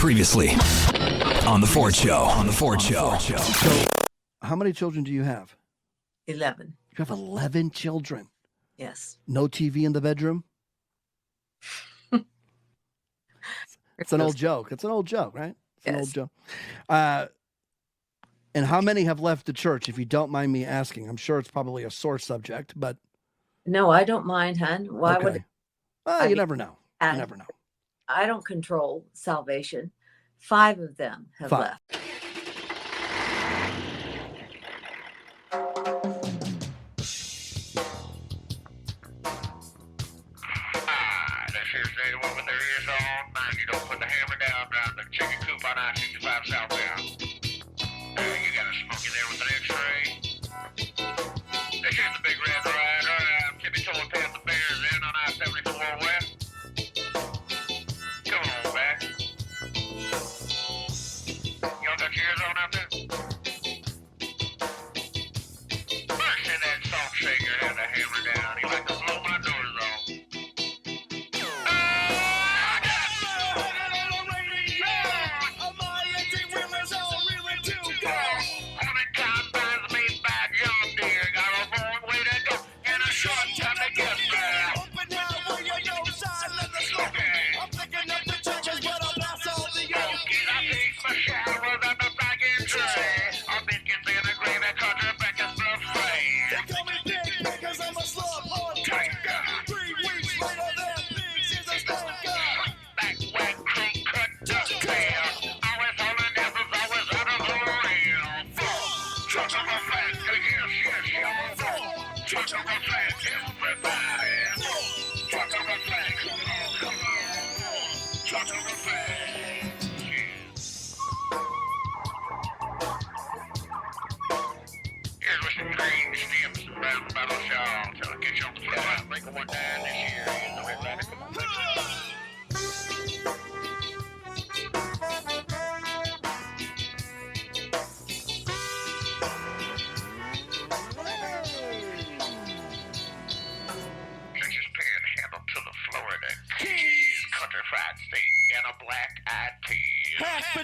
Previously on the Ford Show. So, how many children do you have? 11. You have 11 children. Yes. No TV in the bedroom? It's an old joke. It's an old joke, right? It's an old joke. And how many have left the church, if you don't mind me asking? I'm sure it's probably a sore subject, but... No, I don't mind, hon. Why would... You never know. You never know. I don't control salvation. 5 of them have left. This here's the one with their ears on. Mind you don't put the hammer down the chicken coop on I-65 southbound. You got a smoky there with an X-ray. This here's the big red rider. Tippy-toeing past the bears in on I-74 west. Come on back. Y'all got your ears on out there? Mercy, that salt shaker had the hammer down. He like to blow my doors off.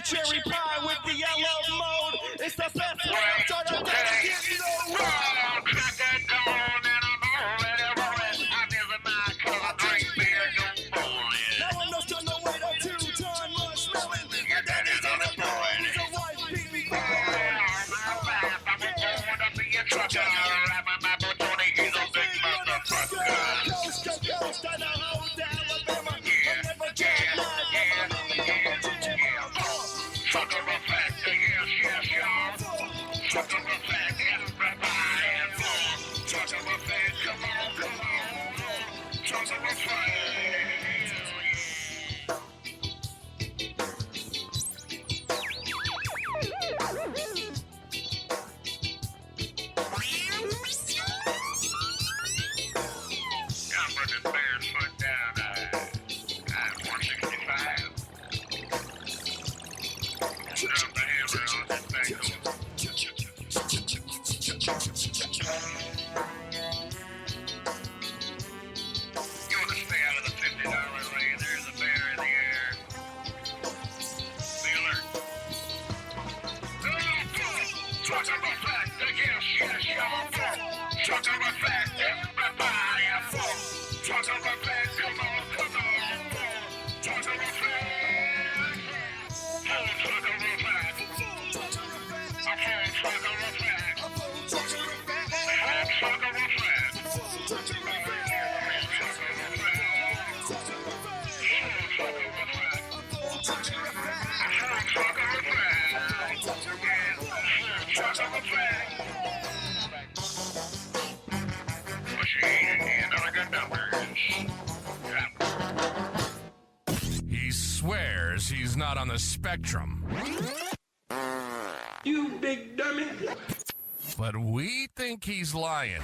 Cherry pie with the yellow mode. It's the best way to start a day. Get no roll. Crack it down and I'm already rolling. I never mind cause I drink beer, no bowling. Now I'm not gonna wait a 2-ton marshmallow. Your daddy's unemployed. His wife beat me down. I'm going up in your truck. Rapping my Tony, he's a big motherfucker. Coast to coast, I know how to Alabama. I never get mad. Truck of a factor, yes, y'all. Truck of a fact, everybody. Truck of a fact, come on. Truck of a fact. I'm running Bear's foot down, 165. Drop the hammer on that back door. You want to stay out of the $50 lane. There's a bear in the air. Be alert. Truck of a fact, yes, y'all. Truck of a fact, everybody. Truck of a fact, come on. Truck of a fact. He swears he's not on the spectrum. You big dummy. But we think he's lying.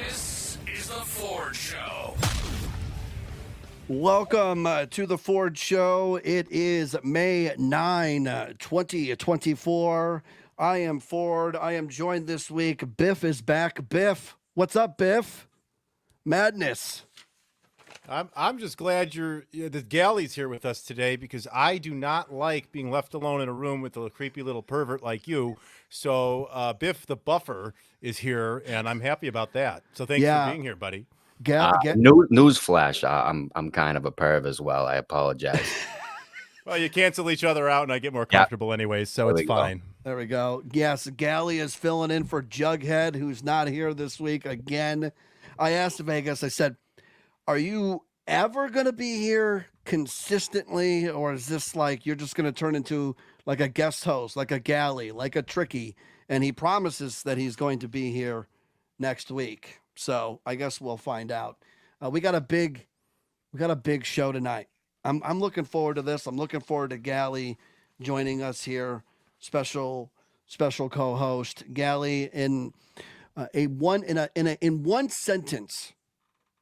This is the Ford Show. Welcome to the Ford Show. It is May 9, 2024. I am Ford. I am joined this week. Biff is back. Biff, what's up, Biff? Madness. I'm just glad the Galley's here with us today because I do not like being left alone in a room with a creepy little pervert like you. So Biff the Buffer is here, and I'm happy about that. So thanks for being here, buddy. Newsflash. I'm kind of a perv as well. I apologize. Well, you cancel each other out, and I get more comfortable anyways, so it's fine. There we go. Yes, Galley is filling in for Jughead, who's not here this week again. I asked Vegas, I said, are you ever going to be here consistently, or is this like you're just going to turn into like a guest host, like a Galley, like a Tricky? And he promises that he's going to be here next week. So I guess we'll find out. We got a big show tonight. I'm looking forward to this. I'm looking forward to Galley joining us here. Special co-host Galley in one sentence.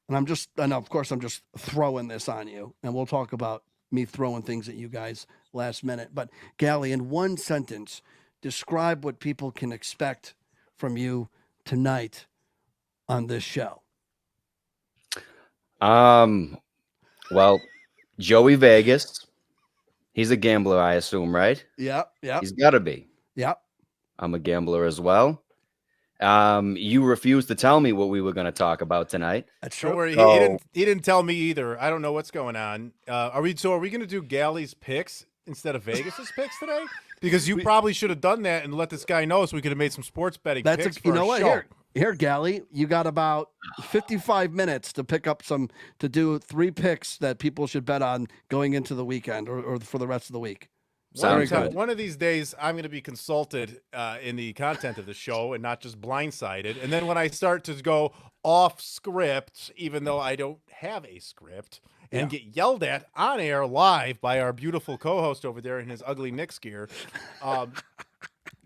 And of course I'm just throwing this on you, and we'll talk about me throwing things at you guys last minute. But Galley, in one sentence, describe what people can expect from you tonight on this show. Well, Joey Vegas, he's a gambler, I assume, right? Yeah. He's got to be. Yeah. I'm a gambler as well. You refused to tell me what we were going to talk about tonight. That's true. Don't worry, he didn't tell me either. I don't know what's going on. Are we going to do Galley's picks instead of Vegas's picks today? Because you probably should have done that and let this guy know so we could have made some sports betting picks for our show. Here, Galley, you got about 55 minutes to pick up to do 3 picks that people should bet on going into the weekend or for the rest of the week. One of these days, I'm going to be consulted in the content of the show and not just blindsided. And then when I start to go off script, even though I don't have a script, and get yelled at on air live by our beautiful co-host over there in his ugly Knicks gear,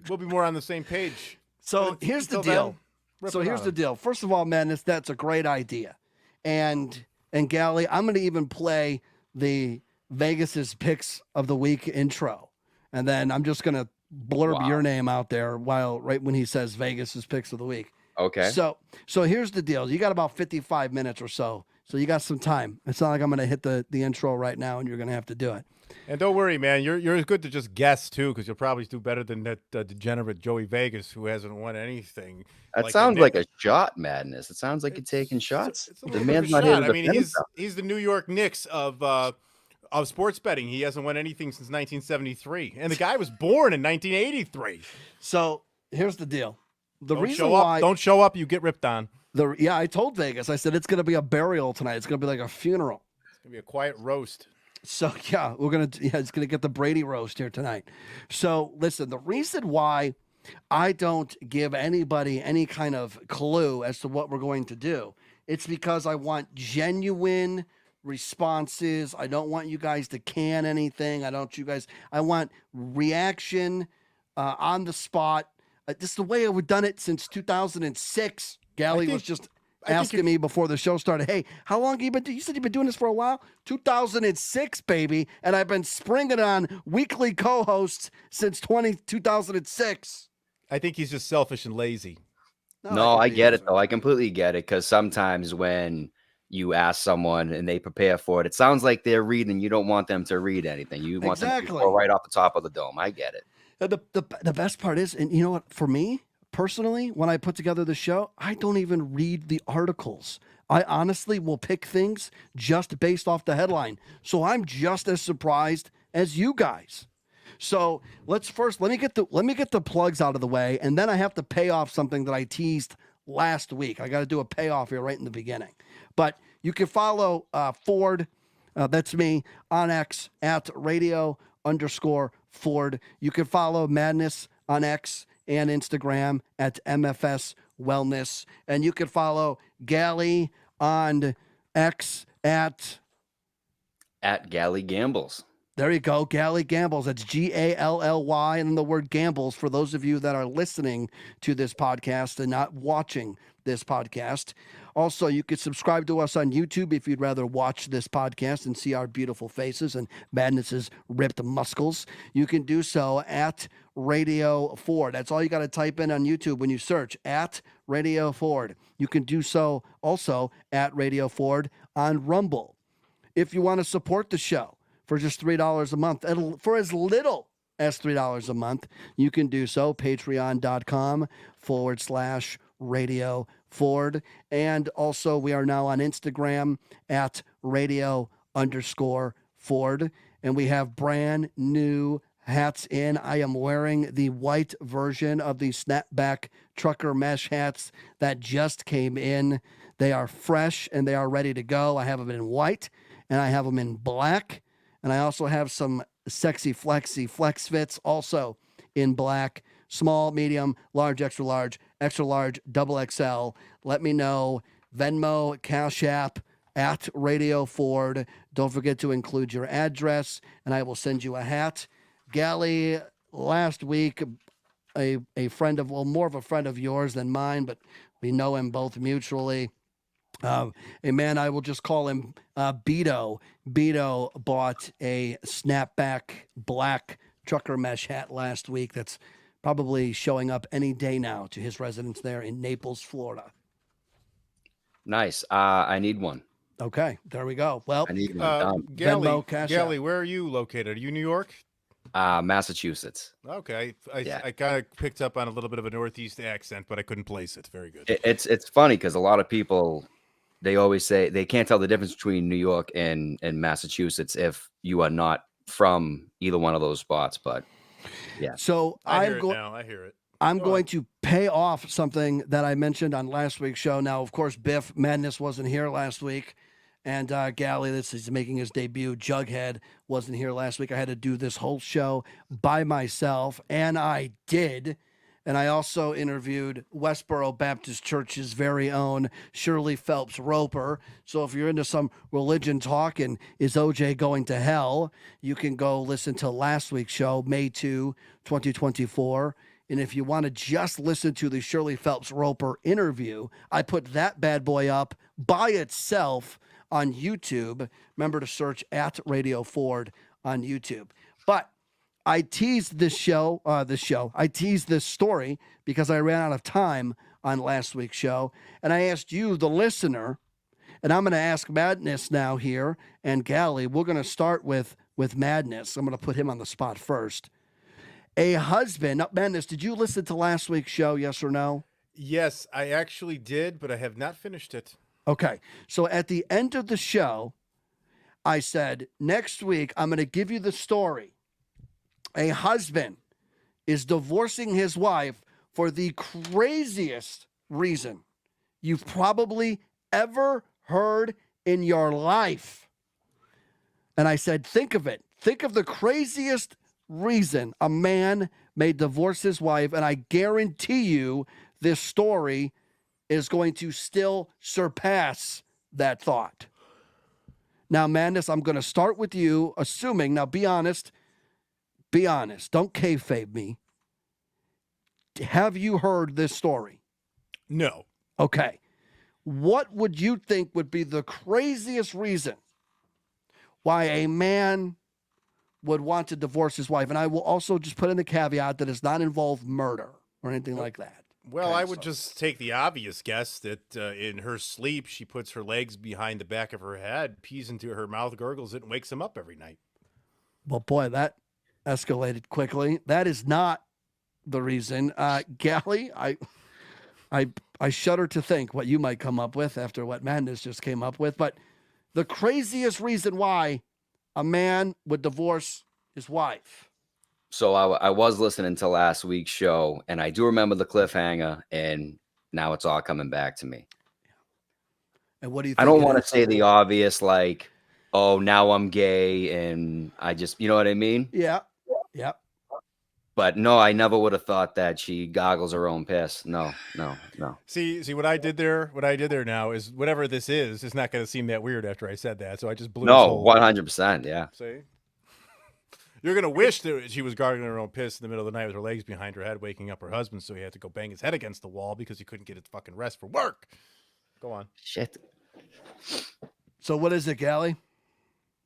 we'll be more on the same page. So here's the deal. First of all, man, that's a great idea. And Galley, I'm going to even play the Vegas's picks of the week intro. And then I'm just going to blurb your name out there right when he says Vegas's picks of the week. Okay. So here's the deal. You got about 55 minutes or so. So you got some time. It's not like I'm going to hit the intro right now and you're going to have to do it. And don't worry, man. You're good to just guess, too, because you'll probably do better than that degenerate Joey Vegas who hasn't won anything. That sounds like a shot, Madness. It sounds like you're taking shots. The man's not here to defend he's the New York Knicks of sports betting. He hasn't won anything since 1973. And the guy was born in 1983. So here's the deal. Don't show up, you get ripped on. I told Vegas, I said, it's going to be a burial tonight. It's going to be like a funeral. It's going to be a quiet roast. So, it's going to get the Brady roast here tonight. So, listen, the reason why I don't give anybody any kind of clue as to what we're going to do, it's because I want genuine responses. I don't want you guys to can anything. I want reaction on the spot. This is the way I've done it since 2006. Galley was just asking me before the show started, hey, how long have you been doing? You said you've been doing this for a while? 2006, baby. And I've been springing on weekly co-hosts since 2006. I think he's just selfish and lazy. No, I get it, though. I completely get it, because sometimes when you ask someone and they prepare for it, it sounds like they're reading. You don't want them to read anything. You want them to go right off the top of the dome. I get it. The best part is, and you know what, for me, personally, when I put together the show, I don't even read the articles. I honestly will pick things just based off the headline. So I'm just as surprised as you guys. So let me get the plugs out of the way, and then I have to pay off something that I teased last week. I got to do a payoff here right in the beginning. But you can follow Ford, that's me, on X at radio_Ford. You can follow Madness on X and Instagram at MFS Wellness. And you can follow Galley on X at Galley Gambles. There you go. Galley Gambles. That's Gally, and the word gambles for those of you that are listening to this podcast and not watching this podcast. Also, you could subscribe to us on YouTube if you'd rather watch this podcast and see our beautiful faces and Madness's ripped muscles. You can do so at Radio Ford. That's all you got to type in on YouTube when you search at Radio Ford. You can do so also at Radio Ford on Rumble. If you want to support the show for just $3 a month, for as little as $3 a month, you can do so. Patreon.com/Radio Ford. And also, we are now on Instagram at radio_Ford. And we have brand new hats in. I am wearing the white version of the snapback trucker mesh hats that just came in. They are fresh and they are ready to go. I have them in white and I have them in black. And I also have some sexy flexi flex fits also in black, small, medium, large, extra large, double XL. Let me know. Venmo, Cash App, at Radio Ford. Don't forget to include your address, and I will send you a hat. Gally, last week, a friend of, well, more of a friend of yours than mine, but we know him both mutually. A man, I will just call him Beto. Beto bought a snapback black trucker mesh hat last week that's probably showing up any day now to his residence there in Naples, Florida. Nice. I need one. Okay, there we go. Well, I need one. Gally, where are you located? Are you New York? Massachusetts. Okay, I kind of picked up on a little bit of a Northeast accent, but I couldn't place it. Very good. It's funny because a lot of people, they always say they can't tell the difference between New York and Massachusetts if you are not from either one of those spots. But yeah. So I hear it. I'm going to pay off something that I mentioned on last week's show. Now, of course, Biff Madness wasn't here last week. And Gally, this is making his debut. Jughead wasn't here last week. I had to do this whole show by myself, and I did. And I also interviewed Westboro Baptist Church's very own Shirley Phelps Roper. So if you're into some religion talk and is OJ going to hell, you can go listen to last week's show, May 2, 2024. And if you want to just listen to the Shirley Phelps Roper interview, I put that bad boy up by itself on YouTube. Remember to search at Radio Ford on YouTube. But I teased this story because I ran out of time on last week's show. And I asked you, the listener, and I'm going to ask Madness now here, and Gally, we're going to start with Madness. I'm going to put him on the spot first. A husband, Madness, did you listen to last week's show, yes or no? Yes, I actually did, but I have not finished it. Okay, so at the end of the show, I said, next week, I'm going to give you the story. A husband is divorcing his wife for the craziest reason you've probably ever heard in your life. And I said, think of it. Think of the craziest reason a man may divorce his wife, and I guarantee you this story is going to still surpass that thought. Now, Madness, I'm going to start with you, assuming, now be honest, don't kayfabe me. Have you heard this story? No. Okay. What would you think would be the craziest reason why a man would want to divorce his wife? And I will also just put in the caveat that it's not involved murder or anything like that. Well, Okay, I would just take the obvious guess that in her sleep, she puts her legs behind the back of her head, pees into her mouth, gurgles it, and wakes him up every night. Well, boy, that escalated quickly. That is not the reason. Gally, I shudder to think what you might come up with after what Madness just came up with. But the craziest reason why a man would divorce his wife. So I was listening to last week's show, and I do remember the cliffhanger, and now it's all coming back to me. And what do you think? I don't want to say the obvious, like, oh, now I'm gay, and I just, you know what I mean? Yeah. But no, I never would have thought that she goggles her own piss. No. See what I did there now is whatever this is not going to seem that weird after I said that. So I just blew his No, whole... 100%, yeah. See? You're going to wish that she was gargling her own piss in the middle of the night with her legs behind her head, waking up her husband, so he had to go bang his head against the wall because he couldn't get his fucking rest for work. Go on. Shit. So what is it, Gally?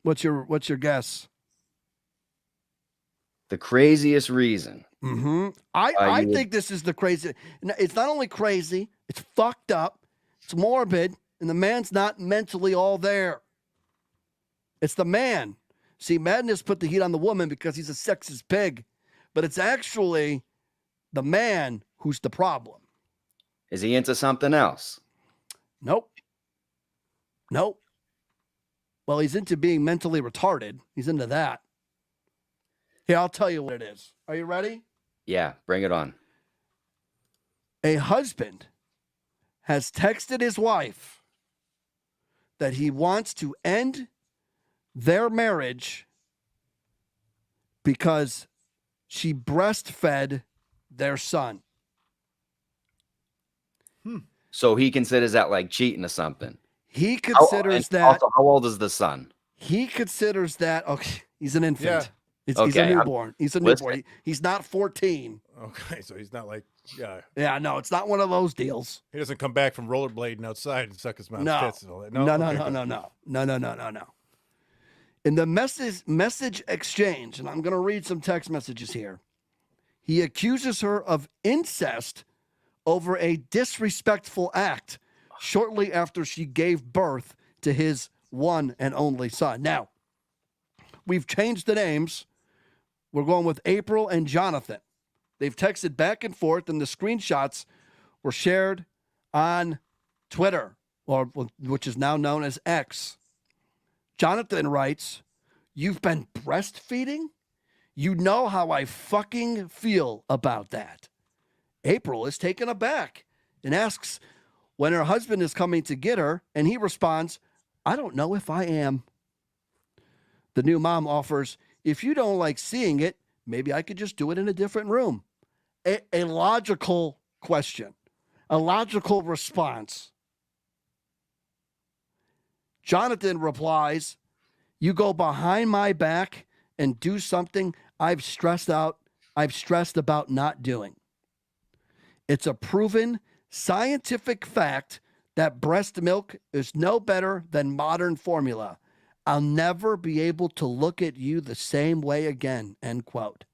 What's your guess? The craziest reason. I think this is the crazy. It's not only crazy, it's fucked up, it's morbid, and the man's not mentally all there. It's the man. See, Madness put the heat on the woman because he's a sexist pig, but it's actually the man who's the problem. Is he into something else? Nope. Well, he's into being mentally retarded. He's into that. Here, I'll tell you what it is. Are you ready? Yeah, bring it on. A husband has texted his wife that he wants to end their marriage because she breastfed their son. So he considers that like cheating or something. He considers that. Also, how old is the son? He considers that. Okay, he's an infant. Yeah. He's a newborn. He's a newborn. He's not 14. Okay, so he's not like, Yeah, no, it's not one of those deals. he doesn't come back from rollerblading outside and suck his mom's No. tits and all that. No. Okay, good. In the message exchange, and I'm going to read some text messages here, he accuses her of incest over a disrespectful act shortly after she gave birth to his one and only son. Now, we've changed the names. We're going with April and Jonathan. They've texted back and forth, and the screenshots were shared on Twitter, which is now known as X. Jonathan writes, "You've been breastfeeding? You know how I fucking feel about that." April is taken aback and asks when her husband is coming to get her, and he responds, "I don't know if I am." The new mom offers, "If you don't like seeing it, maybe I could just do it in a different room." A logical question, a logical response. Jonathan replies, "You go behind my back and do something I've stressed about not doing. It's a proven scientific fact that breast milk is no better than modern formula. I'll never be able to look at you the same way again," end quote.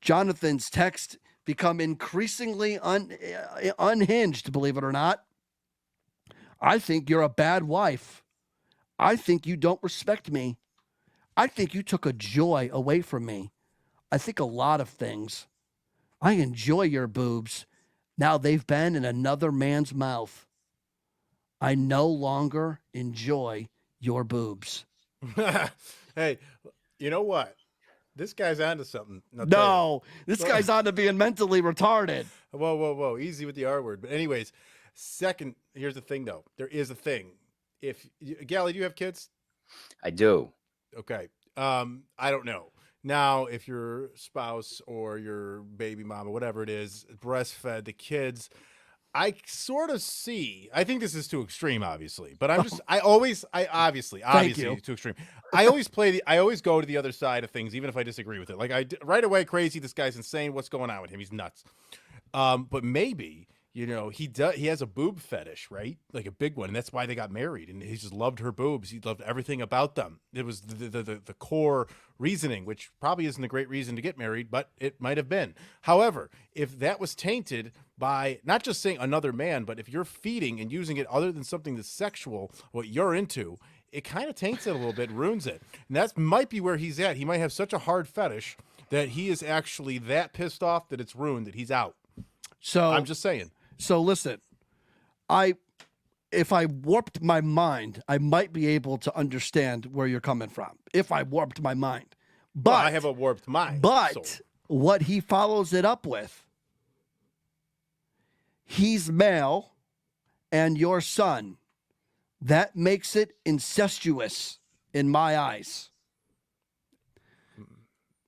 Jonathan's texts become increasingly unhinged, believe it or not. "I think you're a bad wife. I think you don't respect me. I think you took a joy away from me. I think a lot of things. I enjoy your boobs. Now they've been in another man's mouth. I no longer enjoy your boobs." Hey, you know what? This guy's onto something. No, this guy's on to being mentally retarded. Whoa. Easy with the R word. But anyways, second, here's the thing, though. There is a thing. Gally, do you have kids? I do. Okay. I don't know. Now, if your spouse or your baby mama, whatever it is, breastfed the kids, I sort of see. I think this is too extreme, obviously, but obviously too extreme. I always go to the other side of things, even if I disagree with it. Like right away, crazy. This guy's insane. What's going on with him? He's nuts. But maybe he has a boob fetish, right? Like a big one, and that's why they got married. And he just loved her boobs. He loved everything about them. It was the core reasoning, which probably isn't a great reason to get married, but it might have been. However, if that was tainted by not just saying another man, but if you're feeding and using it other than something that's sexual, what you're into, it kind of taints it a little bit, ruins it. And that might be where he's at. He might have such a hard fetish that he is actually that pissed off that it's ruined, that he's out. So I'm just saying. So listen, if I warped my mind, I might be able to understand where you're coming from. If I warped my mind, but I have a warped mind. But what he follows it up with, he's male, and your son. That makes it incestuous in my eyes.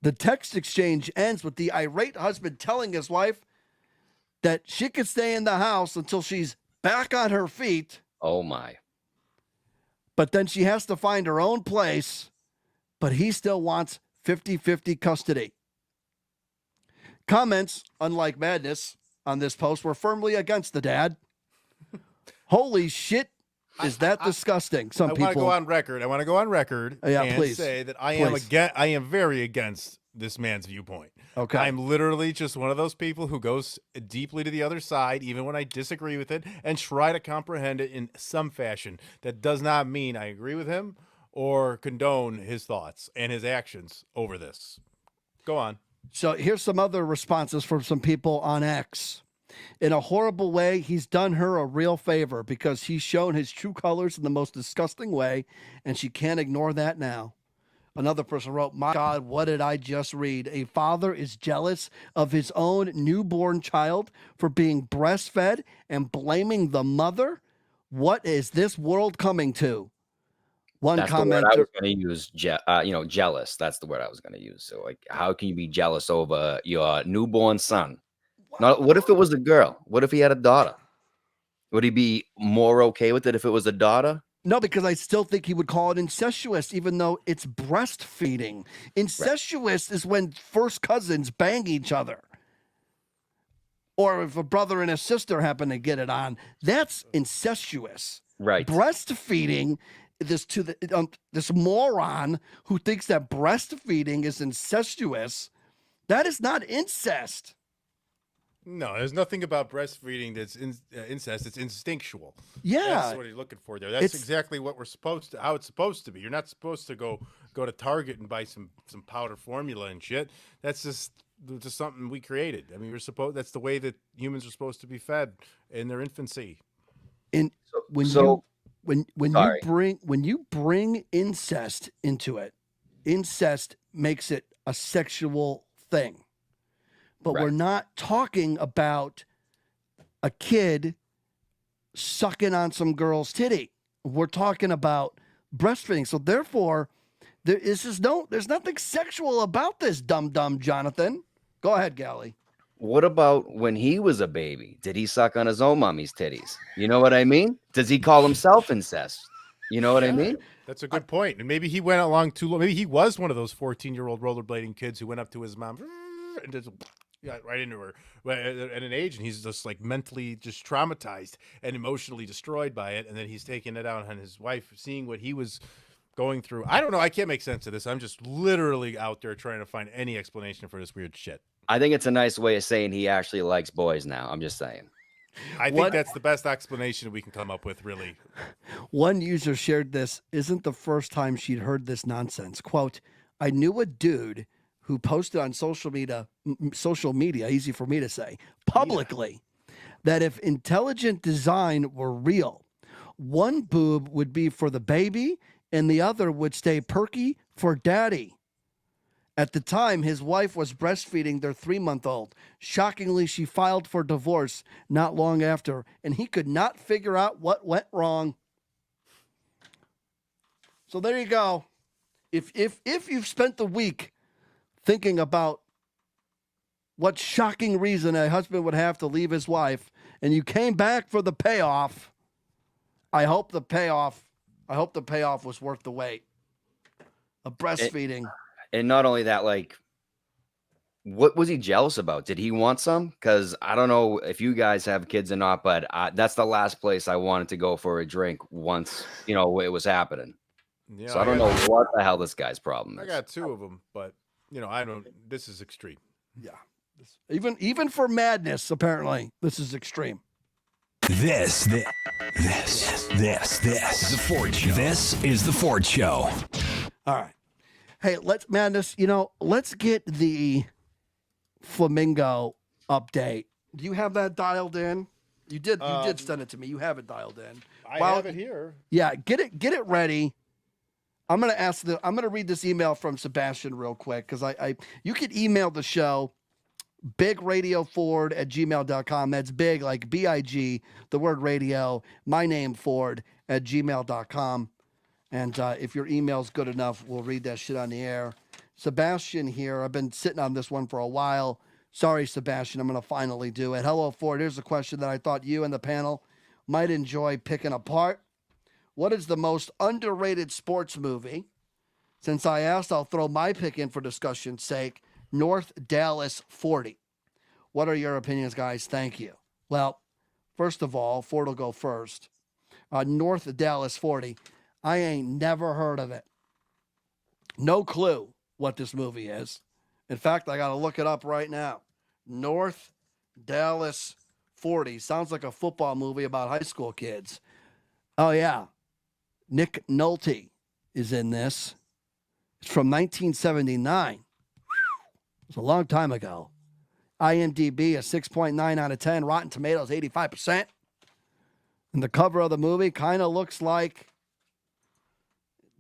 The text exchange ends with the irate husband telling his wife that she could stay in the house until she's back on her feet. Oh, my. But then she has to find her own place, but he still wants 50-50 custody. Comments, unlike Madness, on this post were firmly against the dad. Holy shit, is that disgusting? Some people. I want to go on record. And please. say that I am very against this man's viewpoint. Okay. I'm literally just one of those people who goes deeply to the other side, even when I disagree with it, and try to comprehend it in some fashion. That does not mean I agree with him or condone his thoughts and his actions over this. Go on. So here's some other responses from some people on X. In a horrible way, he's done her a real favor because he's shown his true colors in the most disgusting way, and she can't ignore that now. Another person wrote, my God, what did I just read? A father is jealous of his own newborn child for being breastfed and blaming the mother? What is this world coming to? One That's commenter. the word I was going to use, jealous. That's the word I was going to use. So, like, how can you be jealous over your newborn son? Now, what if it was a girl? What if he had a daughter? Would he be more okay with it if it was a daughter? No, because I still think he would call it incestuous, even though it's breastfeeding. Incestuous is when first cousins bang each other. Or if a brother and a sister happen to get it on, that's incestuous. Right. Breastfeeding, this moron who thinks that breastfeeding is incestuous, that is not incest. No, there's nothing about breastfeeding that's incest. It's instinctual. Yeah, that's what you're looking for there. That's exactly what how it's supposed to be. You're not supposed to go to Target and buy some powder formula and shit. That's just something we created. I mean, that's the way that humans are supposed to be fed in their infancy. When you bring incest into it, incest makes it a sexual thing. But we're not talking about a kid sucking on some girl's titty. We're talking about breastfeeding. So therefore, there's nothing sexual about this, dumb Jonathan. Go ahead, Gally. What about when he was a baby? Did he suck on his own mommy's titties? You know what I mean? Does he call himself incest? You know what I mean? That's a good point. And maybe he went along too long. Maybe he was one of those 14-year-old rollerblading kids who went up to his mom and just right into her at an age, and he's just like mentally just traumatized and emotionally destroyed by it, and then he's taking it out on his wife, seeing what he was going through. I don't know. I can't make sense of this. I'm just literally out there trying to find any explanation for this weird shit. I think it's a nice way of saying he actually likes boys now. I'm just saying. I think that's the best explanation we can come up with, really. One user shared this. Isn't the first time she'd heard this nonsense. Quote, I knew a dude who posted on social media, easy for me to say, publicly, that if intelligent design were real, one boob would be for the baby and the other would stay perky for daddy. At the time, his wife was breastfeeding their 3-month-old. Shockingly, she filed for divorce not long after, and he could not figure out what went wrong. So there you go. If you've spent the week thinking about what shocking reason a husband would have to leave his wife, and you came back for the payoff, I hope the payoff was worth the wait of breastfeeding. And not only that, like, what was he jealous about? Did he want some? Because I don't know if you guys have kids or not, but that's the last place I wanted to go for a drink once, it was happening. Yeah, so I don't know what the hell this guy's problem is. I got 2 of them, but this is extreme. Yeah. Even for madness, apparently, this is extreme. This is the Ford Show. This is the Ford Show. All right. Hey, let's get the Flamingo update. Do you have that dialed in? You did send it to me. You have it dialed in. I have it here. Yeah, get it ready. I'm gonna read this email from Sebastian real quick because you can email the show bigradioford@gmail.com. That's big like BIG, the word radio, my name Ford @gmail.com. And if your email's good enough, we'll read that shit on the air. Sebastian here. I've been sitting on this one for a while. Sorry, Sebastian. I'm going to finally do it. Hello, Ford. Here's a question that I thought you and the panel might enjoy picking apart. What is the most underrated sports movie? Since I asked, I'll throw my pick in for discussion's sake. North Dallas 40. What are your opinions, guys? Thank you. Well, first of all, Ford will go first. North Dallas 40. I ain't never heard of it. No clue what this movie is. In fact, I got to look it up right now. North Dallas 40. Sounds like a football movie about high school kids. Oh, yeah. Nick Nolte is in this. It's from 1979. It's a long time ago. IMDb, a 6.9 out of 10. Rotten Tomatoes, 85%. And the cover of the movie kind of looks like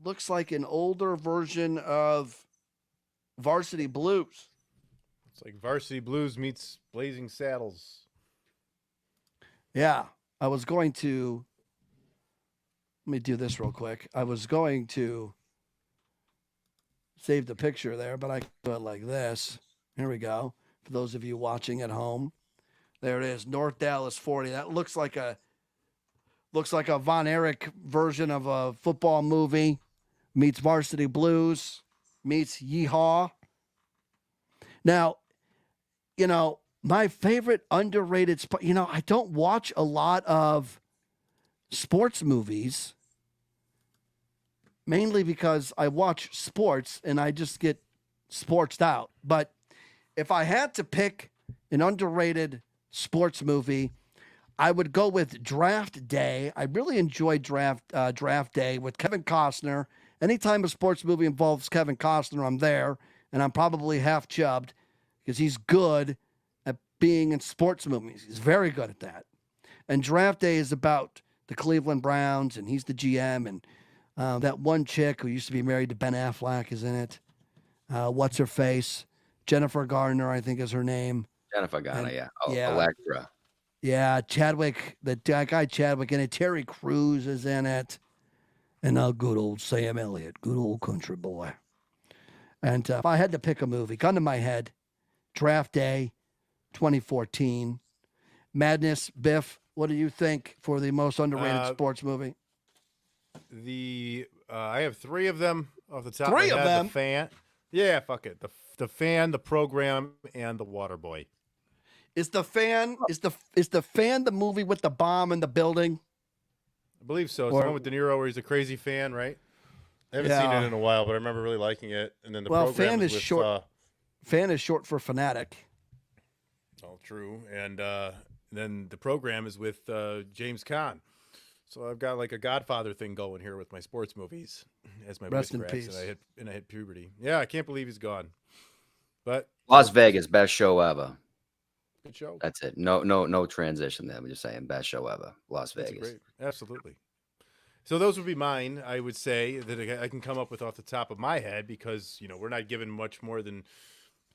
an older version of Varsity Blues. It's like Varsity Blues meets Blazing Saddles. Yeah, I was going to. Let me do this real quick. I was going to save the picture there, but I can do it like this. Here we go. For those of you watching at home, there it is. North Dallas 40. That looks like a Von Erich version of a football movie. Meets Varsity Blues. Meets Yeehaw. Now, my favorite underrated sport. I don't watch a lot of sports movies, mainly because I watch sports and I just get sportsed out. But if I had to pick an underrated sports movie, I would go with Draft Day. I really enjoyed Draft Day with Kevin Costner. Anytime a sports movie involves Kevin Costner, I'm there, and I'm probably half chubbed because he's good at being in sports movies. He's very good at that. And Draft Day is about the Cleveland Browns, and he's the GM, and that one chick who used to be married to Ben Affleck is in it. What's her face? Jennifer Garner, I think is her name. Jennifer Garner, And- yeah. Oh, yeah. Electra. Yeah, Chadwick, that guy Chadwick in it. Terry Crews is in it. And good old Sam Elliott, good old country boy. And if I had to pick a movie, gun to my head, Draft Day, 2014. Madness, Biff, what do you think for the most underrated sports movie? I have three of them off the top. Three of my of head. them? The Fan. Yeah, fuck it. The Fan, The Program, and The Waterboy. Is the fan the movie with the bomb in the building? I believe so. It's Or- the one with De Niro where he's a crazy fan, right? I haven't seen it in a while, but I remember really liking it. And then the program fan is with, short. Fan is short for fanatic. Oh, true. And then the program is with James Caan. So I've got like a Godfather thing going here with my sports movies as my Rest voice in cracks, peace. and I hit puberty. Yeah, I can't believe he's gone. But Las Vegas, best show ever. good show. That's it. No transition there. I'm just saying, best show ever. Las That's Vegas. great. Absolutely. So those would be mine. I would say that I can come up with off the top of my head because we're not given much more than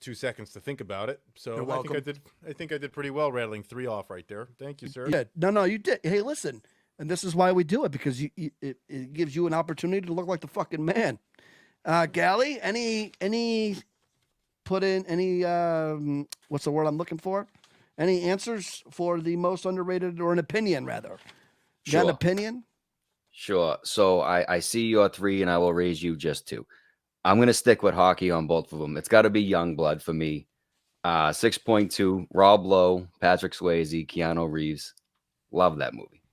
2 seconds to think about it. So You're welcome. I think I did pretty well rattling three off right there. Thank you, sir. Yeah, no, you did. Hey, listen, and this is why we do it because it gives you an opportunity to look like the fucking man. Gally, any put in any what's the word I'm looking for? Any answers for the most underrated, or an opinion rather? You got an Sure. opinion? Sure. So I see your three, and I will raise you just two. I'm going to stick with hockey on both of them. It's got to be Youngblood for me. 6.2, Rob Lowe, Patrick Swayze, Keanu Reeves. Love that movie.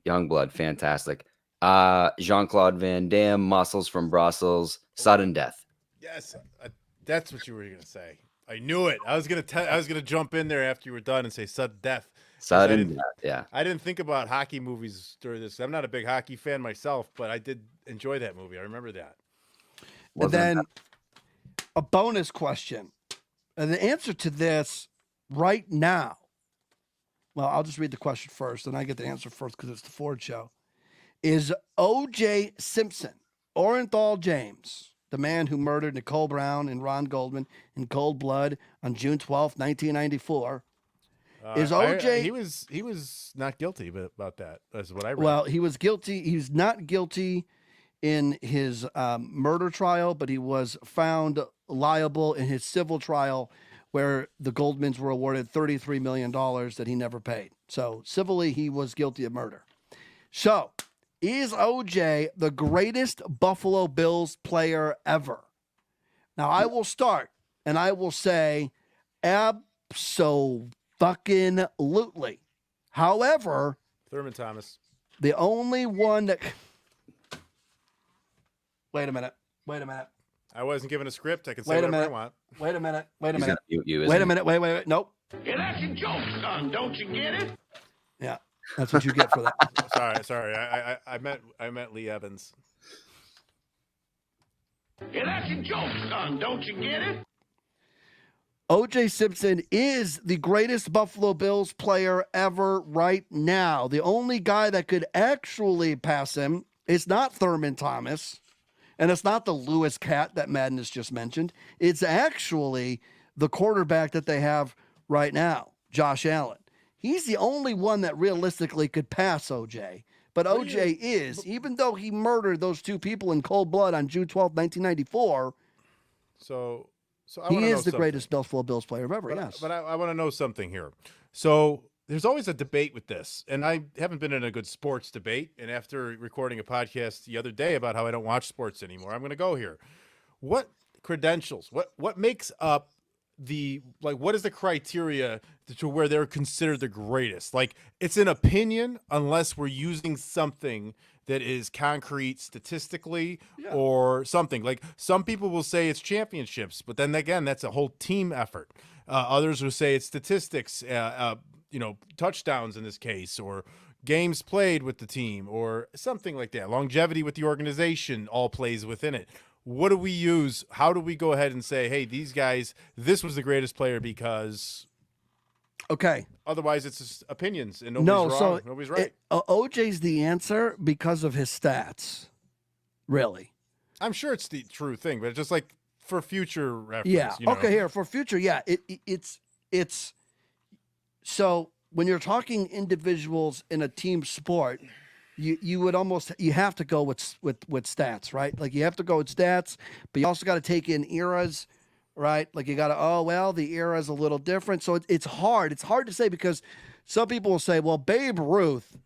Youngblood, fantastic. Jean-Claude Van Damme, Muscles from Brussels, Sudden Death. Yes, that's what you were gonna say. I knew it. I was gonna jump in there after you were done and say sudden death. Sudden Death, yeah. I didn't think about hockey movies during this. I'm not a big hockey fan myself, but I did enjoy that movie. I remember that. And then a bonus question. And the answer to this right now, well, I'll just read the question first, and I get the answer first because it's the Ford show. Is O.J. Simpson, Orenthal James, the man who murdered Nicole Brown and Ron Goldman in cold blood on June 12th, 1994, is O.J. He was not guilty about that. That's what I read. Well, he was guilty. He's not guilty in his murder trial, but he was found liable in his civil trial where the Goldmans were awarded $33 million that he never paid. So civilly, he was guilty of murder. So is OJ the greatest Buffalo Bills player ever? Now, I will start, and I will say abso-fucking-lutely. However, Thurman Thomas. the only one that... Wait a minute. I wasn't given a script. I can say Wait a whatever I minute. want. Wait a minute. Wait a He's minute. gonna mute you, isn't Wait a he? minute. Wait. Nope. Yeah, that's a joke, son. Don't you get it? Yeah, that's what you get for that. Sorry. I meant Lee Evans. Yeah, that's a joke, son. Don't you get it? O.J. Simpson is the greatest Buffalo Bills player ever right now. The only guy that could actually pass him is not Thurman Thomas, and it's not the Lewis Cat that Madness just mentioned. It's actually the quarterback that they have right now, Josh Allen. He's the only one that realistically could pass O.J. But O.J. is, even though he murdered those two people in cold blood on June 12, 1994, So he is the greatest Buffalo Bills player ever, yes. But I want to know something here. So there's always a debate with this, and I haven't been in a good sports debate. And after recording a podcast the other day about how I don't watch sports anymore, I'm going to go here. What credentials? What makes up what is the criteria to where they're considered the greatest? Like, it's an opinion unless we're using something that is concrete statistically or something. Like, some people will say it's championships, but then again, that's a whole team effort. Others will say it's statistics, touchdowns in this case, or games played with the team, or something like that. Longevity with the organization all plays within it. What do we use? How do we go ahead and say, hey, these guys, this was the greatest player because... Okay. Otherwise, it's just opinions, and nobody's wrong. Nobody's right. OJ's the answer because of his stats. Really. I'm sure it's the true thing, but just like for future reference. Yeah. Okay. Here for future. Yeah. It's so when you're talking individuals in a team sport, you have to go with stats, right? Like you have to go with stats, but you also got to take in eras. Right? Like you got to, the era is a little different. So it's hard. It's hard to say because some people will say, well, Babe Ruth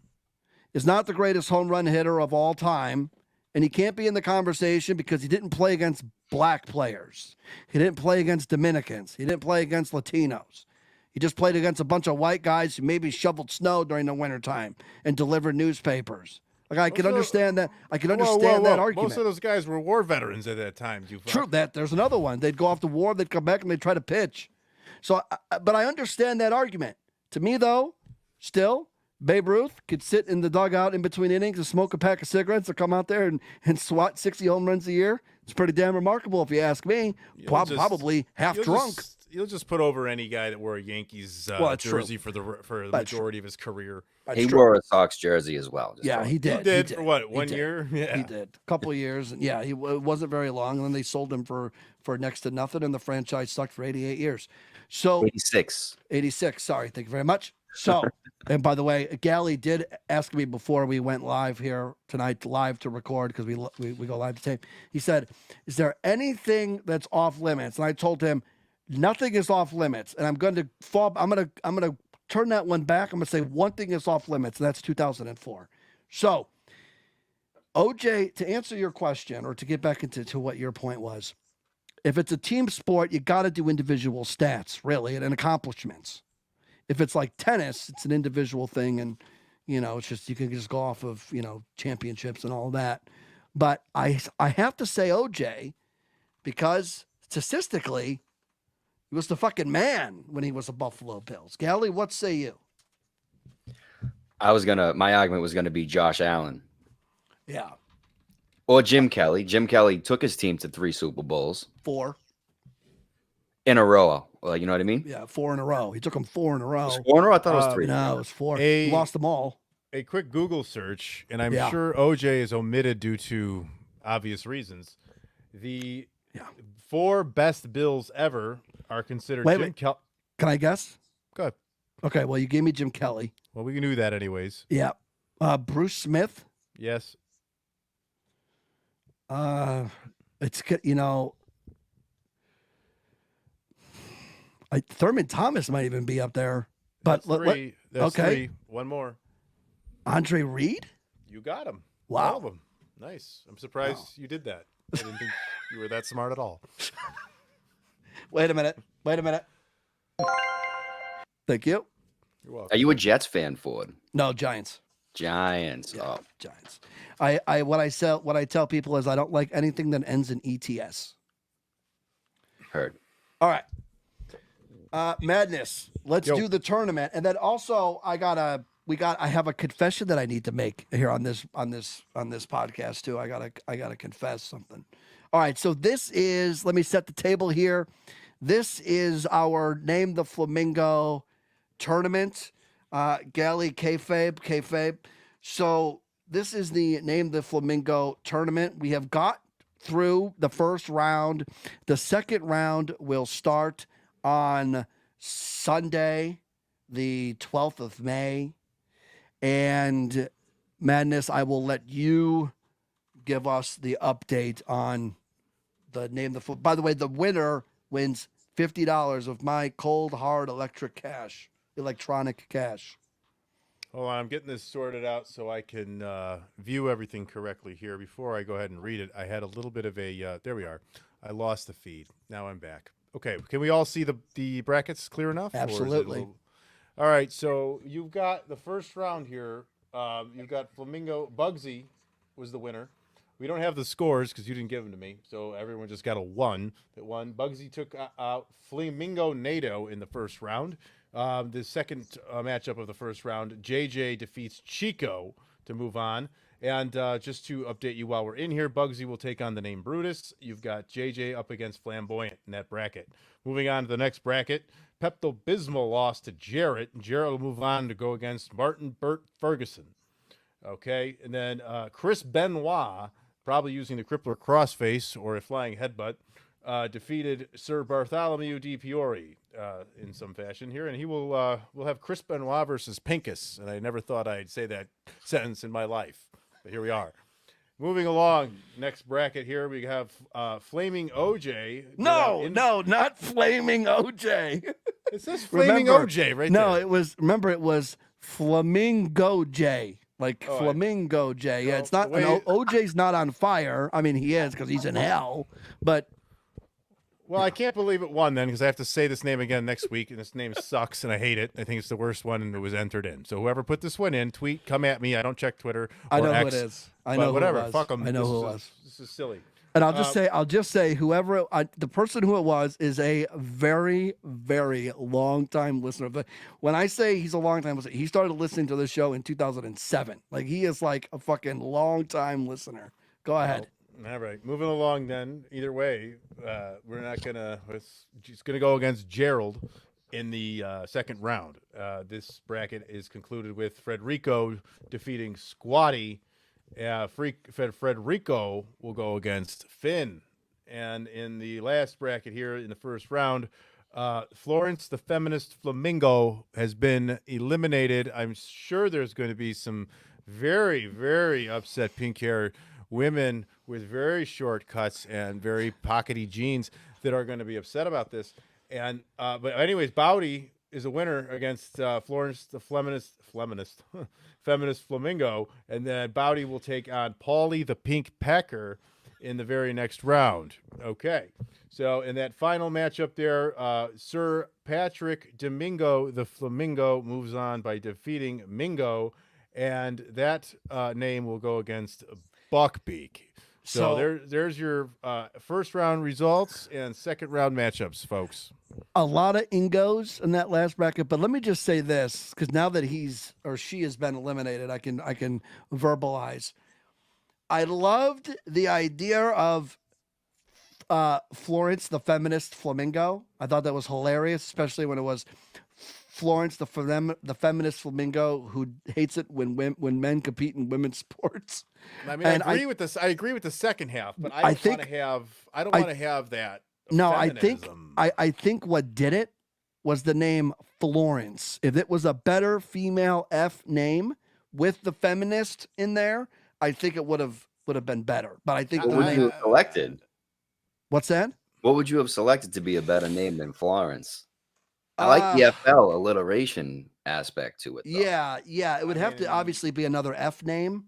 is not the greatest home run hitter of all time. And he can't be in the conversation because he didn't play against black players. He didn't play against Dominicans. He didn't play against Latinos. He just played against a bunch of white guys who maybe shoveled snow during the wintertime and delivered newspapers. Like I can understand that. I can understand that argument. Most of those guys were war veterans at that time. True that. There's another one. They'd go off to war. They'd come back and they'd try to pitch. So, but I understand that argument. To me, though, still, Babe Ruth could sit in the dugout in between innings and smoke a pack of cigarettes or come out there and swat 60 home runs a year. It's pretty damn remarkable if you ask me. Probably half drunk. You'll just put over any guy that wore a Yankees jersey for the majority of his career. He wore a Sox jersey as well. He did. He did for what, 1 year? Yeah, he did. A couple of years. And it wasn't very long. And then they sold him for next to nothing, and the franchise sucked for 88 years. So 86. Sorry, thank you very much. So, and by the way, Gally did ask me before we went live here tonight, live to record because we go live to tape. He said, "Is there anything that's off limits?" And I told him, nothing is off limits, and I'm going to turn that one back. I'm going to say one thing is off limits, and that's 2004. So, OJ, to answer your question, or to get back into what your point was, if it's a team sport, you got to do individual stats, really, and accomplishments. If it's like tennis, it's an individual thing, and it's just you can just go off of championships and all that. But I have to say OJ, because statistically, he was the fucking man when he was a Buffalo Bills. Gally, what say you? My argument was gonna be Josh Allen. Yeah. Or Jim Kelly. Jim Kelly took his team to 3 Super Bowls. 4 in a row. Well, you know what I mean? Yeah, 4 in a row. He took them 4 in a row. It was 4 in a row? I thought it was 3. No, it was 4. He lost them all. A quick Google search, and I'm sure OJ is omitted due to obvious reasons. The 4 best Bills ever are considered Jim Kelly. Can I guess? Go ahead. Okay, well, you gave me Jim Kelly. Well, we can do that anyways. Yeah. Bruce Smith. Yes. It's Thurman Thomas might even be up there. But That's 3. That's 3. One more. Andre Reed? You got him. Wow. All of them. Nice. I'm surprised you did that. I didn't think you were that smart at all. Wait a minute. Thank you. You're welcome. Are you a Jets fan, Ford? No, Giants. Giants. Yeah, Giants. What I tell people is I don't like anything that ends in ETS. Heard. All right. Madness. Let's Yo. do the tournament. And then also I have a confession that I need to make here on this podcast too. I gotta confess something. All right, so this is, let me set the table here. This is our Name the Flamingo tournament. Galley kayfabe. So this is the Name the Flamingo tournament. We have got through the first round. The second round will start on Sunday, the 12th of May. And Madness, I will let you give us the update on the Name the By the way, the winner wins $50 of my cold hard electronic cash. Hold on, I'm getting this sorted out so I can view everything correctly here. Before I go ahead and read it, I had a little bit of a, there we are. I lost the feed. Now I'm back. Okay, can we all see the brackets clear enough? Absolutely. All right, so you've got the first round here. You've got Flamingo. Bugsy was the winner. We don't have the scores because you didn't give them to me, so everyone just got a 1 that won. Bugsy took out Flamingo NATO in the first round. The second matchup of the first round, JJ defeats Chico to move on. And just to update you while we're in here, Bugsy will take on the name Brutus. You've got JJ up against Flamboyant in that bracket. Moving on to the next bracket, Pepto-Bismol lost to Jarrett. Jarrett will move on to go against Martin Burt Ferguson. Okay, and then Chris Benoit, probably using the Crippler Crossface or a Flying Headbutt, defeated Sir Bartholomew Di Fiore in some fashion here, and he will have Chris Benoit versus Pincus, and I never thought I'd say that sentence in my life, but here we are. Moving along, next bracket here, we have Flaming OJ. No, not Flaming OJ. It says Flaming OJ right no, there. it was Flamingo J. Like Flamingo J. Yeah, it's not. No, OJ's not on fire. I mean, he is because he's in hell. But well, I can't believe it won then because I have to say this name again next week, and this name sucks, and I hate it. I think it's the worst one that was entered in. So whoever put this one in, tweet, come at me. I don't check Twitter. I know X, who it is. I know whatever. Who it was. Fuck them. I know who it was. This is silly. And I'll just say, whoever the person who it was is a very, very long time listener. But when I say he's a long time listener, he started listening to the show in 2007. Like he is like a fucking long time listener. Go ahead. All right, moving along then. Either way, we're not gonna. She's gonna go against Gerald in the second round. This bracket is concluded with Frederico defeating Squatty. Frederico will go against Finn. And in the last bracket here in the first round, Florence, the feminist Flamingo, has been eliminated. I'm sure there's going to be some very, very upset pink hair women with very short cuts and very pockety jeans that are going to be upset about this. And but anyways, Bowdy is a winner against Florence, the feminist Flamingo, and then Bowdy will take on Paulie, the Pink Pecker, in the very next round. Okay, so in that final matchup there, Sir Patrick Domingo, the Flamingo, moves on by defeating Mingo, and that name will go against Buckbeak. So there's your first round results and second round matchups, folks. A lot of Ingos in that last bracket, but let me just say this, because now that he's or she has been eliminated, I can verbalize. I loved the idea of Florence, the feminist Flamingo. I thought that was hilarious, especially when it was Florence, the feminist Flamingo, who hates it when men compete in women's sports. I mean, I agree with this. I agree with the second half, but I don't want to have that. No, feminism. I think what did it was the name Florence. If it was a better female F name with the feminist in there, I think it would have been better. But I think what would you have selected? What's that? What would you have selected to be a better name than Florence? I like the FL alliteration aspect to it, though. Yeah. It would have to obviously be another F name.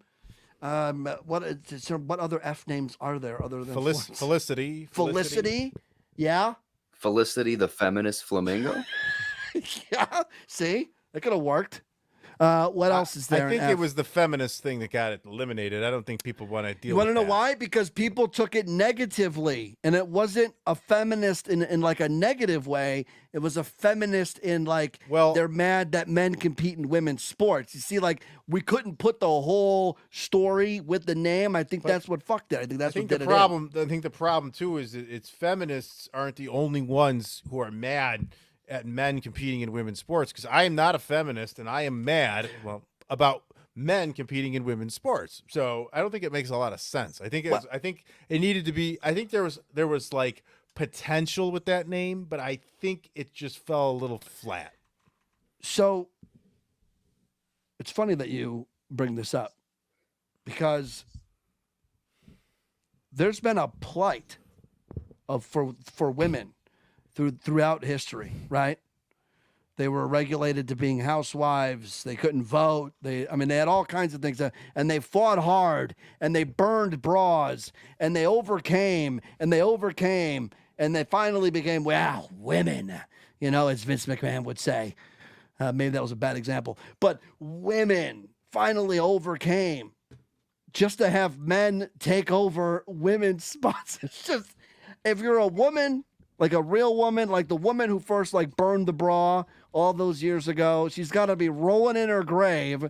What other F names are there other than Felicity? Yeah. Felicity, the feminist Flamingo? Yeah. See? That could have worked. What else is there? I think in it F? was the feminist thing that got it eliminated. I don't think people want to deal You with want to know that. why? Because people took it negatively, and it wasn't a feminist in like a negative way. It was a feminist in like, Well, they're mad that men compete in women's sports. You see, like, we couldn't put the whole story with the name. I think that's what fucked it. I think that's what did the it problem. I think the problem too is that it's feminists aren't the only ones who are mad at men competing in women's sports. Because I am not a feminist, and I am mad about men competing in women's sports. So I don't think it makes a lot of sense. I think it needed to be. I think there was like potential with that name, but I think it just fell a little flat. So it's funny that you bring this up, because there's been a plight for women throughout history, right? They were regulated to being housewives. They couldn't vote. They had all kinds of things, and they fought hard, and they burned bras, and they overcame, and they finally became, wow, women, as Vince McMahon would say. Maybe that was a bad example, but women finally overcame, just to have men take over women's spots. It's just, if you're a woman, like a real woman, like the woman who first like burned the bra all those years ago, she's got to be rolling in her grave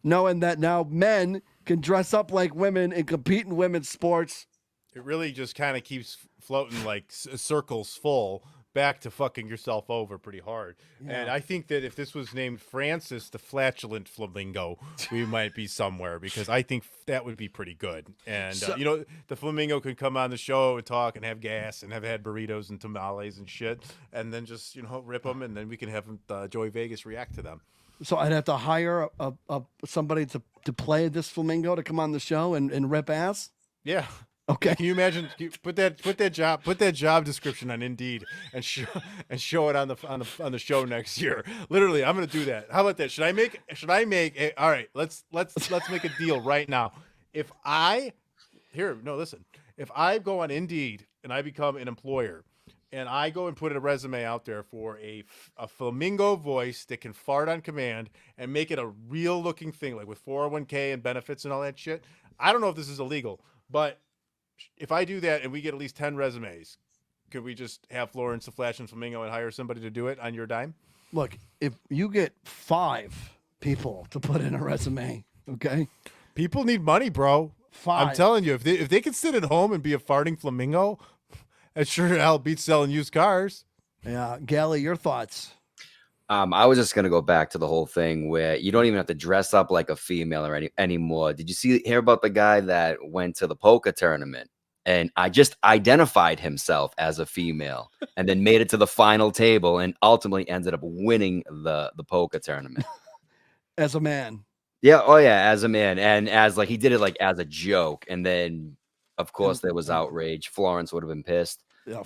knowing that now men can dress up like women and compete in women's sports. It really just kind of keeps floating like circles full back to fucking yourself over pretty hard. Yeah. And I think that if this was named Francis the Flatulent Flamingo, we might be somewhere, because I think that would be pretty good. And, the Flamingo could come on the show and talk and have gas and have had burritos and tamales and shit, and then just, rip them, and then we can have Joey Vegas react to them. So I'd have to hire somebody to play this Flamingo to come on the show and rip ass? Yeah. Okay. Can you imagine? Put that job description on Indeed and show it on the show next year. Literally, I'm gonna do that. How about that? Should I make all right, let's make a deal right now. If I go on Indeed and I become an employer, and I go and put a resume out there for a flamingo voice that can fart on command and make it a real looking thing, like with 401k and benefits and all that shit. I don't know if this is illegal, but if I do that and we get at least 10 resumes, could we just have Florence the Flash and Flamingo and hire somebody to do it on your dime? Look, if you get 5 people to put in a resume, okay? People need money, bro. 5. I'm telling you, if they can sit at home and be a farting flamingo, it sure hell beats selling used cars. Yeah, Gally, your thoughts? I was just gonna go back to the whole thing where you don't even have to dress up like a female or anymore. Did you hear about the guy that went to the poker tournament and I just identified himself as a female and then made it to the final table and ultimately ended up winning the poker tournament as a man? Yeah, oh yeah, as a man, and as like he did it like as a joke, and then of course there was outrage. Florence would have been pissed. Yeah,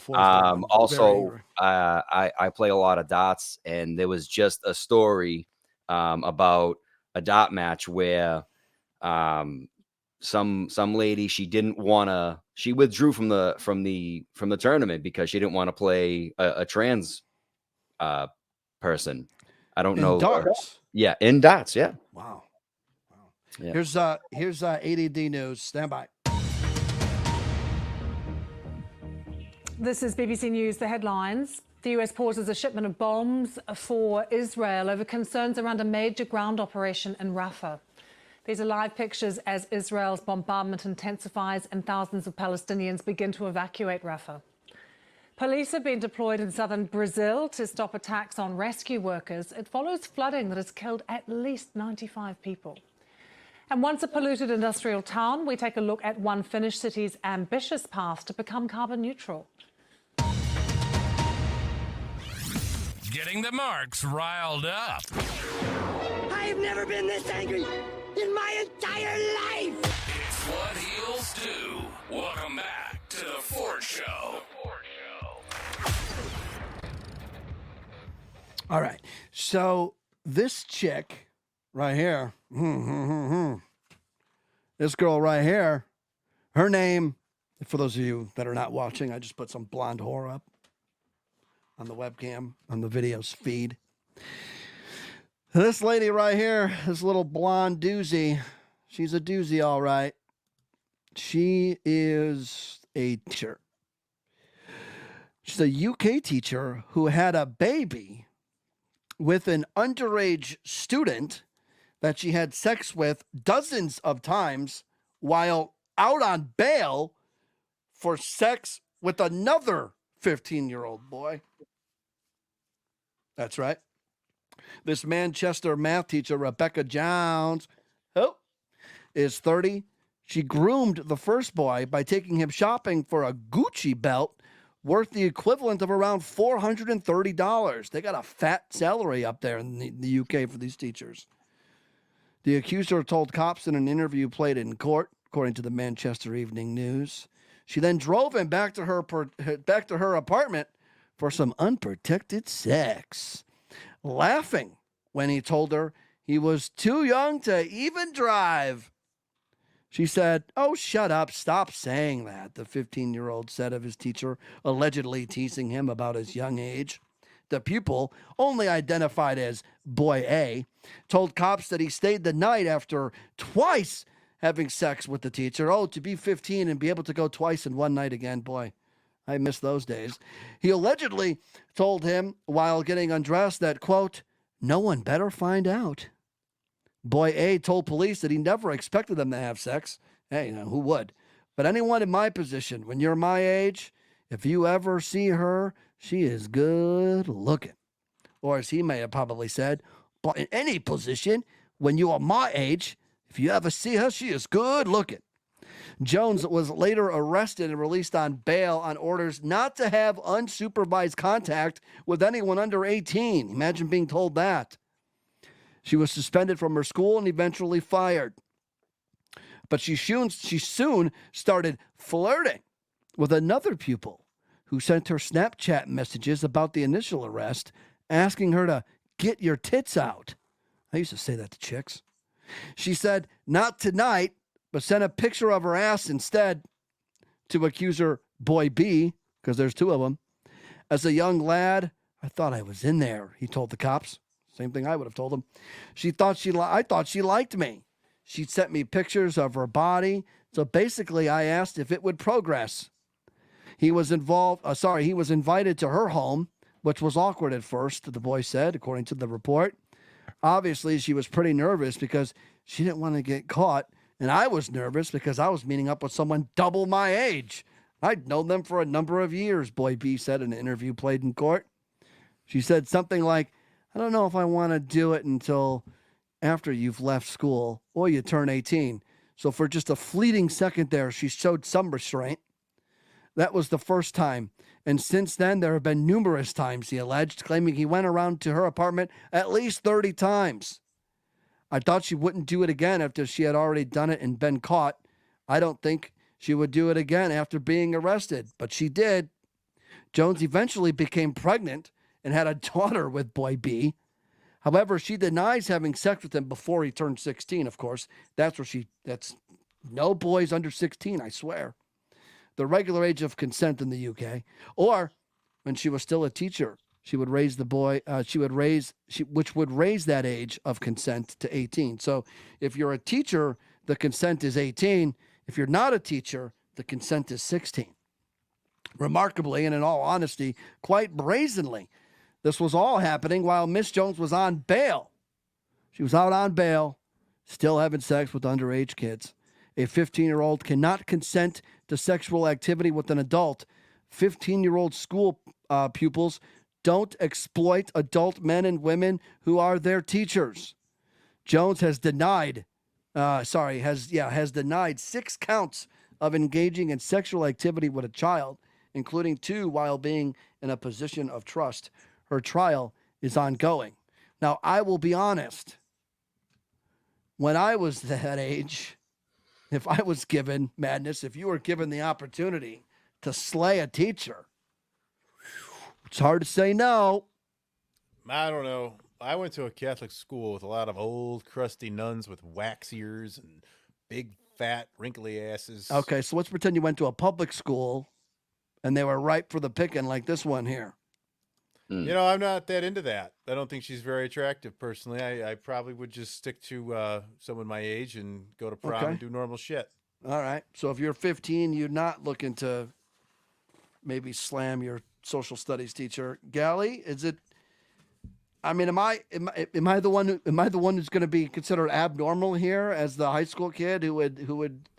also, I play a lot of dots, and there was just a story about a dot match where some lady, she withdrew from the tournament because she didn't want to play a trans person. I don't know. Darts. Yeah, in dots. Yeah. Wow. Yeah. Here's ADD news. Stand by. This is BBC News, the headlines. The US pauses a shipment of bombs for Israel over concerns around a major ground operation in Rafah. These are live pictures as Israel's bombardment intensifies and thousands of Palestinians begin to evacuate Rafah. Police have been deployed in southern Brazil to stop attacks on rescue workers. It follows flooding that has killed at least 95 people. And once a polluted industrial town, we take a look at one Finnish city's ambitious path to become carbon neutral. Getting the marks riled up. I have never been this angry in my entire life. It's what heels do. Welcome back to the Ford Show. All right. So this chick right here, this girl right here, her name, for those of you that are not watching, I just put some blonde whore up on the webcam, on the video's feed. This lady right here, this little blonde doozy, she's a doozy, all right. She is a teacher. She's a UK teacher who had a baby with an underage student that she had sex with dozens of times while out on bail for sex with another 15-year-old boy. That's right. This Manchester math teacher, Rebecca Jones, is 30. She groomed the first boy by taking him shopping for a Gucci belt worth the equivalent of around $430. They got a fat salary up there in the UK for these teachers. The accuser told cops in an interview played in court, according to the Manchester Evening News. She then drove him back to her apartment for some unprotected sex, laughing when he told her he was too young to even drive. She said, "Oh, shut up. Stop saying that," the 15-year-old said of his teacher, allegedly teasing him about his young age. The pupil, only identified as Boy A, told cops that he stayed the night after twice having sex with the teacher. Oh, to be 15 and be able to go twice in one night again, boy, I miss those days. He allegedly told him while getting undressed that, quote, "No one better find out." Boy A told police that he never expected them to have sex. Hey, who would? But anyone in my position, when you're my age, if you ever see her, she is good looking. Or as he may have probably said, but in any position, when you are my age, if you ever see her, she is good looking. Jones was later arrested and released on bail on orders not to have unsupervised contact with anyone under 18. Imagine being told that. She was suspended from her school and eventually fired. But she soon started flirting with another pupil who sent her Snapchat messages about the initial arrest, asking her to get your tits out. I used to say that to chicks. She said, "Not tonight," but sent a picture of her ass instead to accuser Boy B, because there's two of them. As a young lad, I thought I was in there, he told the cops. Same thing I would have told him. I thought she liked me. She sent me pictures of her body. So basically, I asked if it would progress. He was invited to her home, which was awkward at first, the boy said, according to the report. Obviously, she was pretty nervous because she didn't want to get caught. And I was nervous because I was meeting up with someone double my age. I'd known them for a number of years, Boy B said in an interview played in court. She said something like, "I don't know if I want to do it until after you've left school or you turn 18. So for just a fleeting second there, she showed some restraint. That was the first time. And since then, there have been numerous times, he alleged, claiming he went around to her apartment at least 30 times. I thought she wouldn't do it again after she had already done it and been caught. I don't think she would do it again after being arrested, but she did." Jones eventually became pregnant and had a daughter with Boy B. However, she denies having sex with him before he turned 16, of course. That's no boys under 16, I swear. The regular age of consent in the UK. Or when she was still a teacher, she would raise the boy, which would raise that age of consent to 18. So if you're a teacher, the consent is 18. If you're not a teacher, the consent is 16. Remarkably, and in all honesty, quite brazenly, this was all happening while Miss Jones was on bail. She was out on bail, still having sex with underage kids. A 15-year-old cannot consent to sexual activity with an adult. 15-year-old school pupils don't exploit adult men and women who are their teachers. Jones has denied 6 counts of engaging in sexual activity with a child, including 2 while being in a position of trust. Her trial is ongoing. Now, I will be honest. When I was that age, if I was given, Madness, if you were given the opportunity to slay a teacher, it's hard to say no. I don't know. I went to a Catholic school with a lot of old, crusty nuns with wax ears and big, fat, wrinkly asses. Okay, so let's pretend you went to a public school and they were ripe for the picking like this one here. You know, I'm not that into that. I don't think she's very attractive personally. I probably would just stick to someone my age and go to prom Okay. and do normal shit. All right. So if you're 15, you're not looking to maybe slam your social studies teacher. Gally, is it? I mean, am I the one who's going to be considered abnormal here as the high school kid who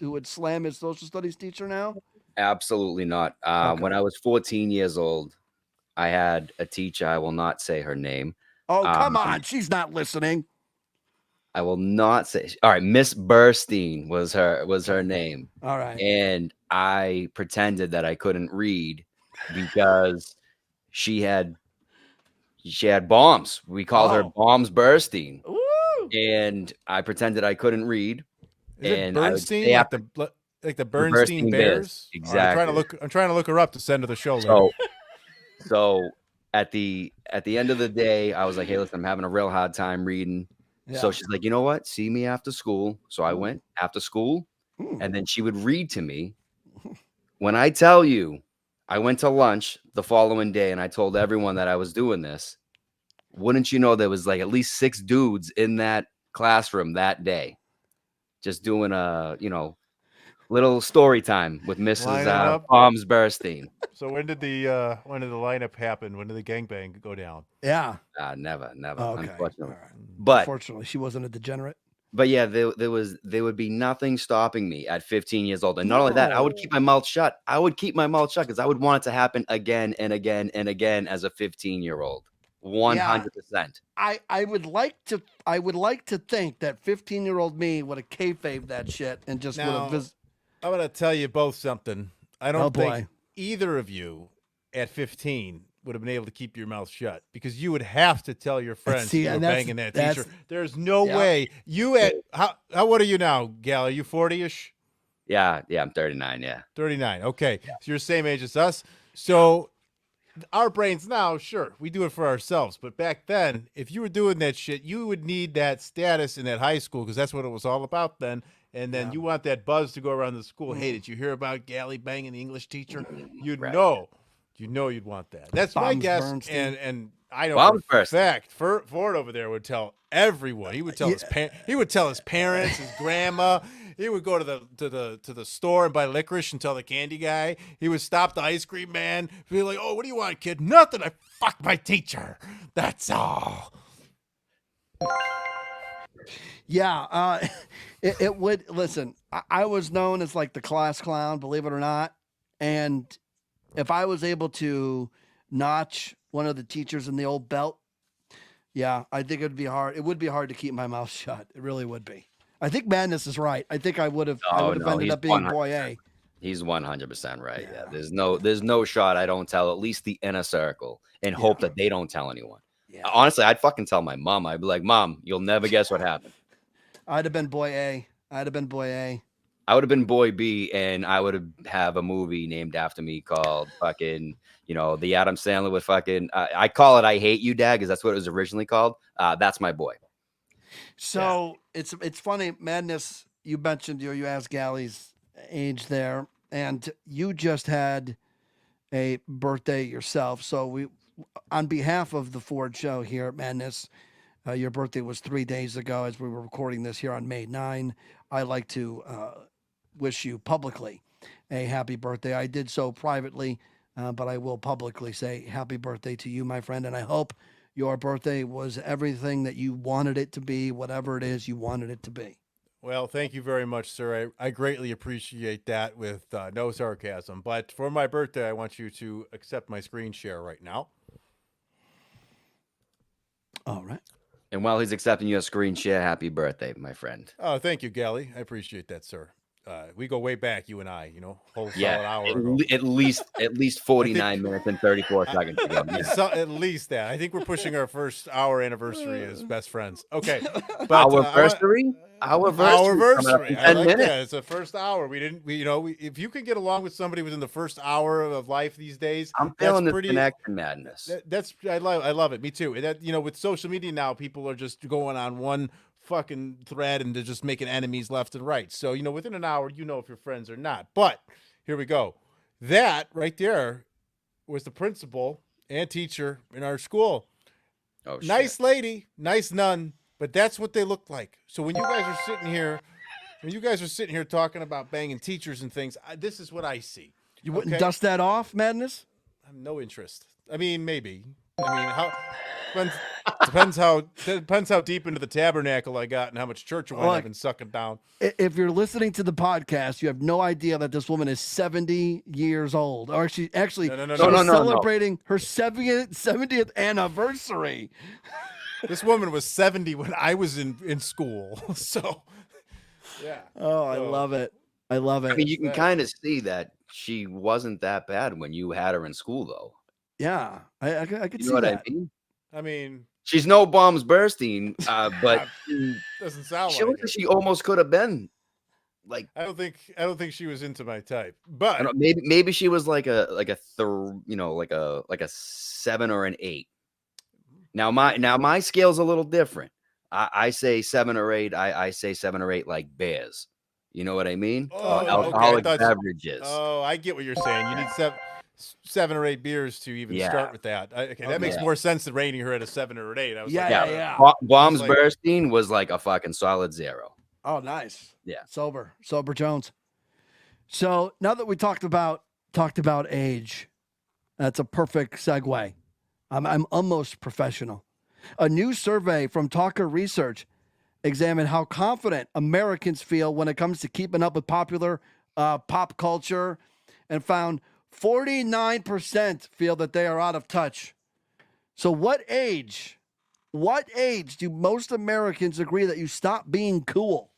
would slam his social studies teacher now? Absolutely not. When I was 14 years old, I had a teacher. I will not say her name. Oh, come on. She's not listening. I will not say. All right, Miss Burstein was her name. All right. And I pretended that I couldn't read because she had bombs. We called her Bombs Burstein. Woo! And I pretended I couldn't read. Is it and I would Bernstein, stay like after the Bernstein Bears? Exactly. I'm trying to look her up to send to the show. So at the end of the day, I was like, hey, listen, I'm having a real hard time reading. Yeah. So she's like, you know what? See me after school. So I went after school, and then she would read to me. When I tell you, I went to lunch the following day, and I told everyone that I was doing this. Wouldn't you know, there was like at least 6 dudes in that classroom that day, just doing a little story time with Mrs. Bombs Burstein. So when did the lineup happen? When did the gangbang go down? Yeah. Never. Oh, okay. Unfortunately. All right. But unfortunately, she wasn't a degenerate. But yeah, there would be nothing stopping me at 15 years old. And not only that, I would keep my mouth shut. I would keep my mouth shut because I would want it to happen again and again and again as a 15-year-old. 100%. I would like to think that 15-year-old me would have kayfabed that shit and just would have I'm going to tell you both something. I don't boy. think either of you at 15 would have been able to keep your mouth shut because you would have to tell your friends you were banging that teacher. There's no way. You at how what are you now, Gal? Are you 40-ish? Yeah, I'm 39, yeah. 39. Okay. So you're the same age as us. So our brains now, sure, we do it for ourselves. But back then, if you were doing that shit, you would need that status in that high school because that's what it was all about then. And then you want that buzz to go around the school. Hey, did you hear about Gally banging the English teacher? You'd know. You know you'd want that. That's my guess. And I know for a fact Ford over there would tell everyone. He would tell his parents, his grandma. He would go to the store and buy licorice and tell the candy guy. He would stop the ice cream man. Be like, "Oh, what do you want, kid?" "Nothing. I fucked my teacher. That's all." Yeah, it would. Listen, I was known as like the class clown, believe it or not. And if I was able to notch one of the teachers in the old belt, yeah, I think it'd be hard. It would be hard to keep my mouth shut. It really would be. I think Madness is right. I think I would have ended up being boy A. He's 100% right. Yeah. There's no shot I don't tell at least the inner circle and hope that they don't tell anyone. Yeah. Honestly, I'd fucking tell my mom. I'd be like, "Mom, you'll never guess what happened." I'd have been boy A. I would have been boy B, and I would have a movie named after me called fucking, the Adam Sandler with fucking, I call it I Hate You, Dad, because that's what it was originally called. That's my boy. So it's funny, Madness, you mentioned, you asked Gally's age there, and you just had a birthday yourself. So on behalf of the Ford show here at Madness, your birthday was 3 days ago as we were recording this here on May 9. I'd like to wish you publicly a happy birthday. I did so privately, but I will publicly say happy birthday to you, my friend. And I hope your birthday was everything that you wanted it to be, whatever it is you wanted it to be. Well, thank you very much, sir. I greatly appreciate that with no sarcasm. But for my birthday, I want you to accept my screen share right now. All right. And while he's accepting your screen share, happy birthday, my friend. Oh, thank you, Gally. I appreciate that, sir. We go way back, you and I, whole solid hour ago. At least 49 minutes and 34 seconds ago. At least that. I think we're pushing our first hour anniversary as best friends. Okay. But, Our anniversary? I like that. It's the first hour. If you can get along with somebody within the first hour of life these days, I'm feeling this connection madness. I love it. Me too. That with social media now, people are just going on one fucking thread and they're just making enemies left and right. So within an hour, if you're friends or not. But here we go. That right there was the principal and teacher in our school. Oh, Nice shit. lady, nice nun, but that's what they look like. So when you guys are sitting here talking about banging teachers and things, this is what I see. You wouldn't Okay? dust that off, Madness? I have no interest. I mean, maybe. I mean, how depends how deep into the tabernacle I got and how much church wine I've been sucking down. If you're listening to the podcast, you have no idea that this woman is 70 years old. Or she actually No. celebrating her 70th anniversary. This woman was 70 when I was in school. So, yeah. Oh, I love it. I love it. I mean, you can kind of see that she wasn't that bad when you had her in school, though. Yeah, I could You see know what that. I mean? I mean, she's no bombs bursting, but doesn't sound she like looks like she almost could have been. Like, I don't think she was into my type, but maybe she was like a 7 or an 8. Now my scale's a little different. I say 7 or 8. I say 7 or 8 like bears. You know what I mean? Alcoholic beverages. Oh, I get what you're saying. You need 7 or 8 beers to even start with that. Okay, that makes more sense than rating her at a 7 or an 8. I was Bombs bursting was like a fucking solid 0. Oh, nice. Yeah. Sober Jones. So now that we talked about age, that's a perfect segue. I'm almost professional. A new survey from Talker Research examined how confident Americans feel when it comes to keeping up with popular pop culture, and found 49% feel that they are out of touch. So what age do most Americans agree that you stop being cool?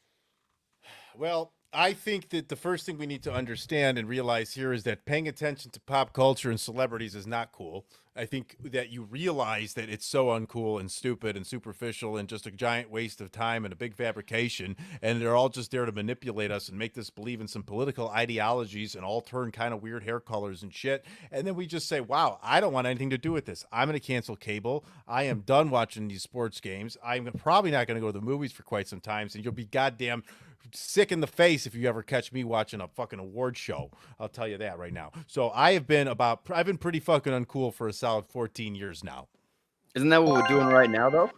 Well, I think that the first thing we need to understand and realize here is that paying attention to pop culture and celebrities is not cool. I think that you realize that it's so uncool and stupid and superficial and just a giant waste of time and a big fabrication. And they're all just there to manipulate us and make us believe in some political ideologies and all turn kind of weird hair colors and shit. And then we just say, wow, I don't want anything to do with this. I'm going to cancel cable. I am done watching these sports games. I'm probably not going to go to the movies for quite some time. And you'll be goddamn sick in the face if you ever catch me watching a fucking award show. I'll tell you that right now. So I've been pretty fucking uncool for a solid 14 years now. Isn't that what we're doing right now, though?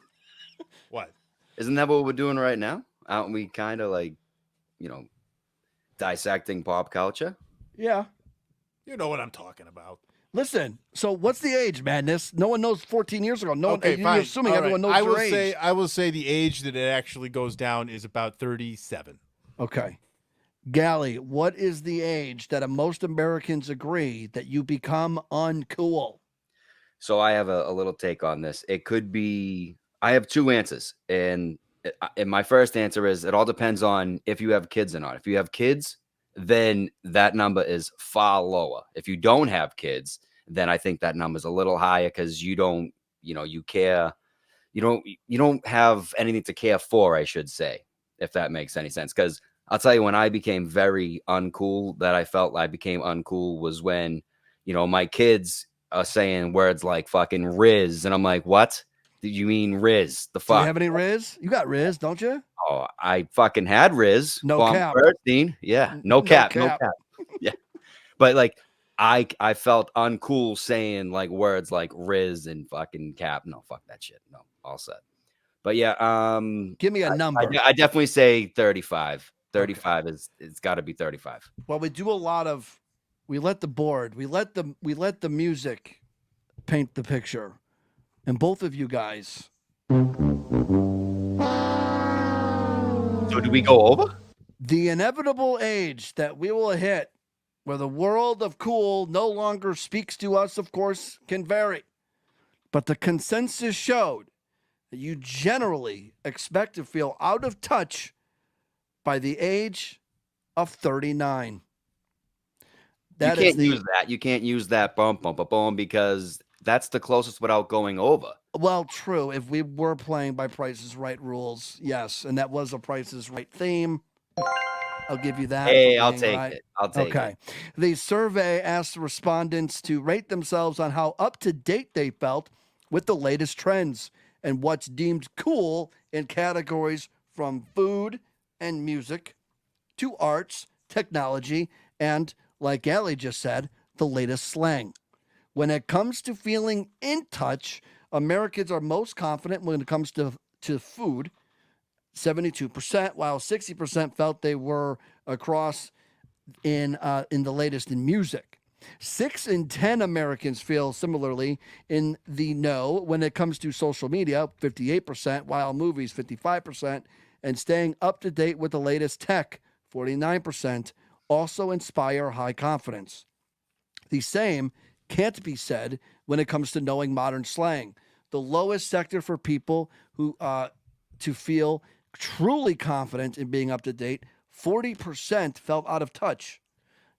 What? Isn't that what we're doing right now? Aren't we kind of like, dissecting pop culture? Yeah. You know what I'm talking about. Listen, so what's the age, Madness? No one knows 14 years ago. Okay, you're assuming All everyone right. knows your age. I will say the age that it actually goes down is about 37. Okay. Gally, what is the age that most Americans agree that you become uncool? So I have a little take on this. It could be, I have 2 answers. And my first answer is it all depends on if you have kids or not. If you have kids, then that number is far lower. If you don't have kids, then I think that number is a little higher because you don't, you care. You don't have anything to care for, I should say, if that makes any sense. Because I'll tell you, when I became very uncool, that I felt I became uncool was when, my kids are saying words like fucking Riz. And I'm like, what? Do you mean Riz? The fuck? Do you have any Riz? You got Riz, don't you? Oh, I fucking had Riz. No cap. Yeah, no cap. cap. Yeah. But like, I felt uncool saying like words like Riz and fucking cap. No, fuck that shit. No, all set. But yeah, give me a number. I definitely say 35. 35 is it's got to be 35. Well, we do a lot of. We let the music paint the picture, and both of you guys. So do we go over? The inevitable age that we will hit, where the world of cool no longer speaks to us, of course, can vary. But the consensus showed that you generally expect to feel out of touch by the age of 39. You can't use that boom because that's the closest without going over. Well, true. If we were playing by Price is Right rules, yes, and that was a Price is Right theme. I'll give you that. Hey, I'll take it. I'll take it. Okay. The survey asked respondents to rate themselves on how up to date they felt with the latest trends and what's deemed cool in categories from food and music to arts, technology, and, like Allie just said, the latest slang. When it comes to feeling in touch, Americans are most confident when it comes to food, 72%, while 60% felt they were across in the latest in music. 6 in 10 Americans feel similarly in the know when it comes to social media, 58%, while movies, 55%, and staying up to date with the latest tech, 49%, also inspire high confidence. The same can't be said when it comes to knowing modern slang. The lowest sector for people who to feel truly confident in being up to date, 40% felt out of touch.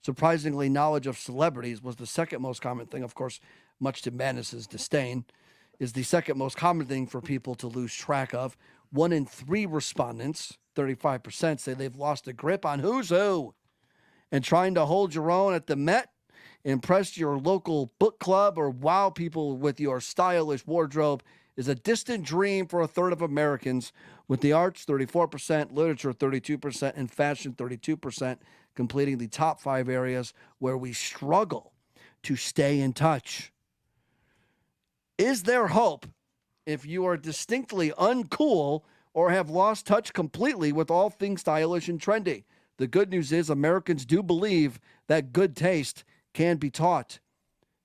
Surprisingly, knowledge of celebrities was the second most common thing. Of course, much to Madness's disdain, is the second most common thing for people to lose track of. 1 in 3 respondents, 35%, say they've lost a grip on who's who. And trying to hold your own at the Met, impress your local book club, or wow people with your stylish wardrobe is a distant dream for a third of Americans, with the arts 34%, literature 32%, and fashion 32%, completing the top 5 areas where we struggle to stay in touch. Is there hope if you are distinctly uncool or have lost touch completely with all things stylish and trendy? The good news is Americans do believe that good taste can be taught.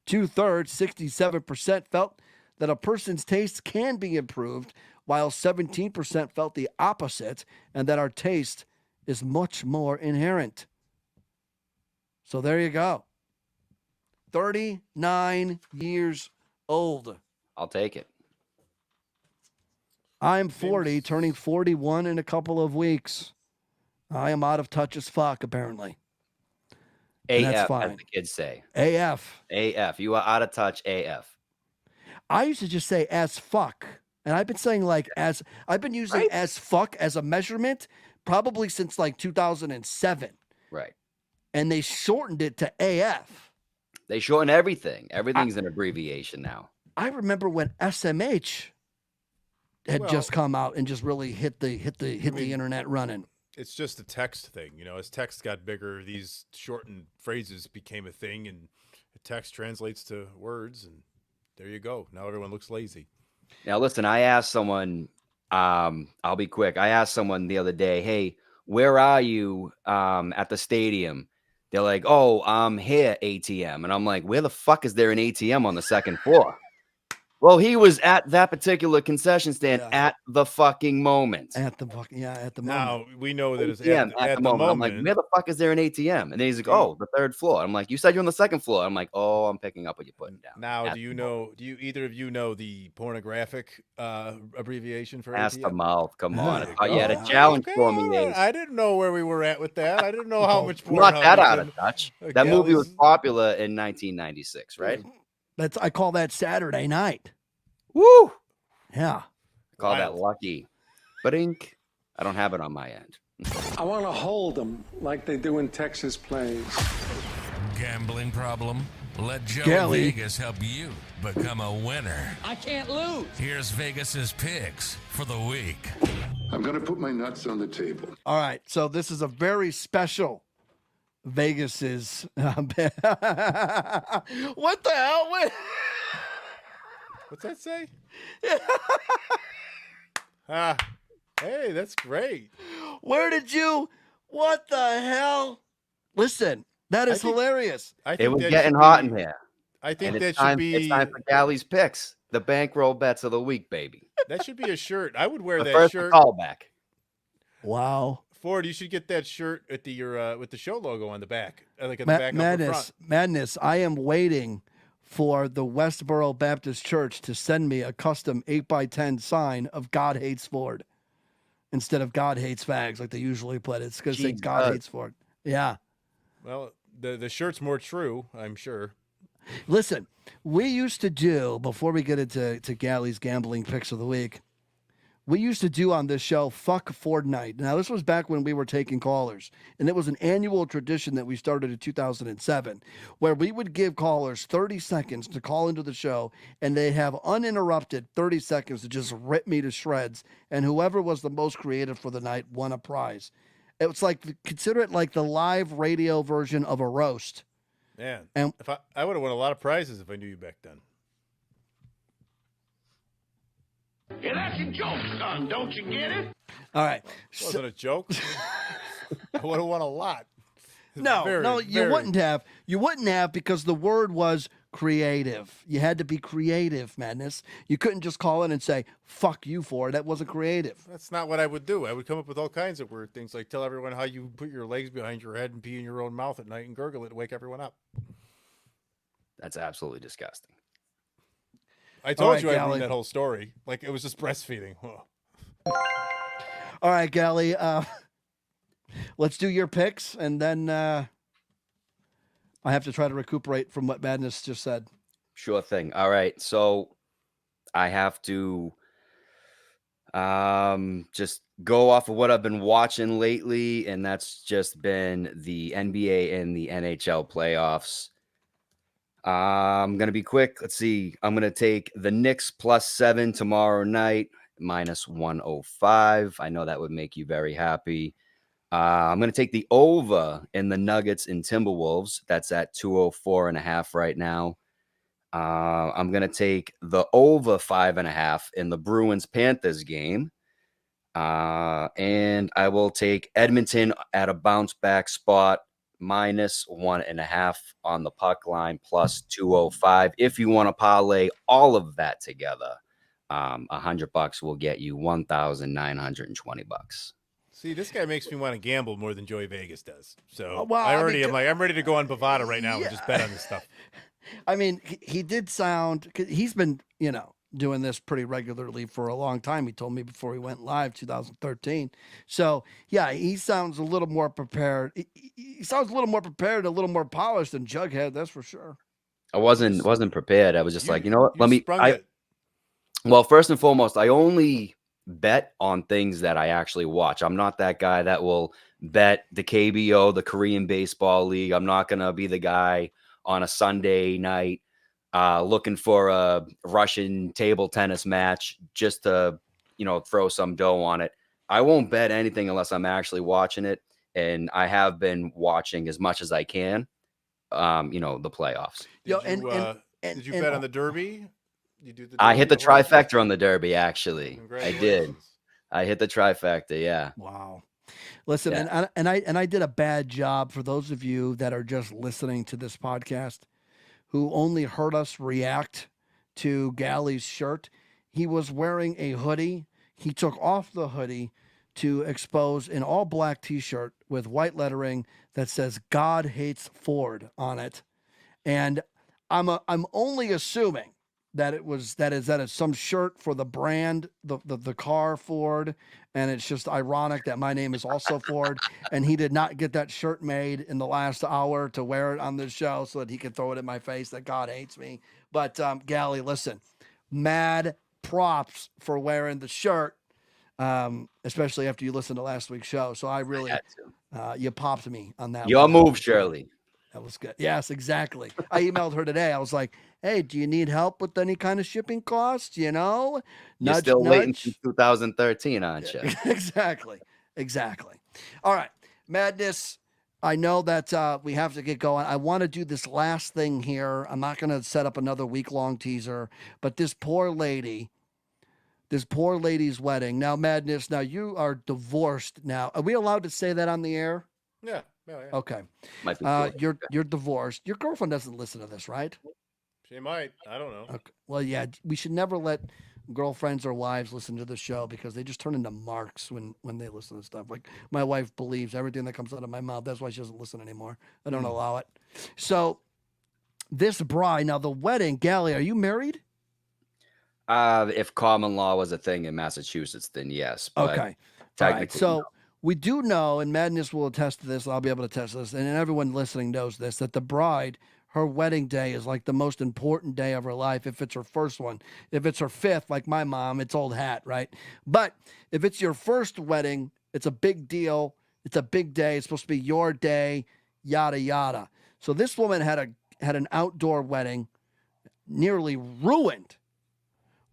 2/3, 67%, felt that a person's taste can be improved, while 17% felt the opposite and that our taste is much more inherent. So there you go. 39 years old. I'll take it. I'm 40, turning 41 in a couple of weeks. I am out of touch as fuck, apparently. And that's AF, fine. as the kids say. AF. AF. You are out of touch, AF. I used to just say as fuck. And I've been saying I've been using as fuck as a measurement probably since like 2007. Right. And they shortened it to AF. They shorten everything. Everything's an abbreviation now. I remember when SMH had just come out and just really hit the internet running. It's just a text thing, as text got bigger, these shortened phrases became a thing, and text translates to words, and there you go. Now everyone looks lazy. Now, listen, I asked someone, I'll be quick. I asked someone the other day, hey, where are you at the stadium? They're like, oh, I'm here, ATM. And I'm like, where the fuck is there an ATM on the second floor? Well, he was at that particular concession stand at the fucking moment. At the moment. Now, we know that it's ATM at the moment. I'm like, where the fuck is there an ATM? And then he's like, oh, the third floor. I'm like, you said you're on the second floor. I'm like, oh, I'm picking up what you're putting down. Now, do either of you know the pornographic abbreviation for Ass ATM? to mouth. Come on. I thought you had a challenge for me, Ace. I didn't know where we were at with that. I didn't know how much porn. Not that out of touch. That movie was popular in 1996, right? I call that Saturday night. Woo! Yeah. I call that lucky. But ink, I don't have it on my end. I want to hold them like they do in Texas plays. Gambling problem? Let Joe Gally. Vegas help you become a winner. I can't lose. Here's Vegas's picks for the week. I'm going to put my nuts on the table. All right. So this is a very special Vegas's. What the hell? What's that say? Hey, that's great. What the hell? Listen, that is hilarious. It was getting hot in here. I think and that should be. It's time for Gally's picks. The bankroll bets of the week, baby. That should be a shirt. I would wear The that first shirt. callback. Wow. Ford, you should get that shirt at the with the show logo on the back, like at the back of the front. Madness. I am waiting for the Westboro Baptist Church to send me a custom 8x10 sign of God Hates Ford instead of God Hates Fags like they usually put it. It's going to say God Hates Ford. Yeah. Well, the shirt's more true, I'm sure. Listen, we used to do, before we get into Gally's gambling picks of the week, we used to do on this show Fuck Ford Night. Now, this was back when we were taking callers, and it was an annual tradition that we started in 2007, where we would give callers 30 seconds to call into the show, and they have uninterrupted 30 seconds to just rip me to shreds, and whoever was the most creative for the night won a prize. It was like, consider it like the live radio version of a roast. Man, And if I would have won a lot of prizes if I knew you back then. Yeah, that's a joke, son. Don't you get it? all right. It wasn't a joke. I would have won a lot. No, you wouldn't have. You wouldn't have because the word was creative. You had to be creative, Madness. You couldn't just call in and say, fuck you for it. That wasn't creative. That's not what I would do. I would come up with all kinds of weird things, like tell everyone how you put your legs behind your head and pee in your own mouth at night and gurgle it to wake everyone up. That's absolutely disgusting. I told right, you I'd Gally. read that whole story. Like it was just breastfeeding. Oh. All right, Gally. Let's do your picks, and then I have to try to recuperate from what Madness just said. Sure thing. All right. So I have to just go off of what I've been watching lately, and that's just been the NBA and the NHL playoffs. I'm going to be quick. Let's see. I'm going to take the Knicks +7 tomorrow night, -105. I know that would make you very happy. I'm going to take the over in the Nuggets and Timberwolves. That's at 204.5 right now. I'm going to take the over 5.5 in the Bruins Panthers game. And I will take Edmonton at a bounce back spot, -1.5 on the puck line, +205. If you want to parlay all of that together, $100 will get you $1,920. See, this guy makes me want to gamble more than Joey Vegas does. So Well, I I already mean, am like, I'm ready to go on Bovada right now and just bet on this stuff. I mean, he did sound. 'Cause he's been, doing this pretty regularly for a long time. He told me before he went live, 2013. So yeah, he sounds a little more prepared. He sounds a little more prepared, a little more polished than Jughead. That's for sure. I wasn't prepared. I was just like, you know what? You sprung it. Well, first and foremost, I only bet on things that I actually watch. I'm not that guy that will bet the KBO, the Korean Baseball League. I'm not going to be the guy on a Sunday night looking for a Russian table tennis match just to, throw some dough on it. I won't bet anything unless I'm actually watching it. And I have been watching as much as I can, the playoffs. Did you bet on the Derby? You do the I hit the Derby horse? trifecta on the Derby, actually. I did. Congratulations. I hit the trifecta, yeah. Wow. Listen, Yeah. and I did a bad job for those of you that are just listening to this podcast who only heard us react to Gally's shirt. He was wearing a hoodie. He took off the hoodie to expose an all black t-shirt with white lettering that says God hates Ford on it. And I'm only assuming that it's some shirt for the brand, the car Ford, and it's just ironic that my name is also Ford, and he did not get that shirt made in the last hour to wear it on this show so that he could throw it in my face that God hates me. But Gally, listen, mad props for wearing the shirt, especially after you listened to last week's show. So I really, you popped me on that. Your one. move, Shirley. That was good. Yes, exactly. I emailed her today. I was like, hey, do you need help with any kind of shipping costs? You're Nudge, still waiting nudge. since 2013, aren't you? Exactly. All right. Madness, I know that we have to get going. I want to do this last thing here. I'm not going to set up another week-long teaser, but this poor lady's wedding. Now, Madness, now you are divorced now. Are we allowed to say that on the air? Yeah. Okay. Might be cool. You're divorced. Your girlfriend doesn't listen to this, right? She might. I don't know. Okay. Well, yeah, we should never let girlfriends or wives listen to the show because they just turn into marks when they listen to stuff. Like my wife believes everything that comes out of my mouth. That's why she doesn't listen anymore. I don't allow it. So this bride, now the wedding, Gally, are you married? If common law was a thing in Massachusetts, then yes. But Okay. All right. technically, So no. we do know, and Madness will attest to this. I'll be able to attest to this, and everyone listening knows this, that the bride, her wedding day is like the most important day of her life if it's her first one. If it's her fifth, like my mom, it's old hat, right? But if it's your first wedding, it's a big deal. It's a big day. It's supposed to be your day, yada, yada. So this woman had an outdoor wedding, nearly ruined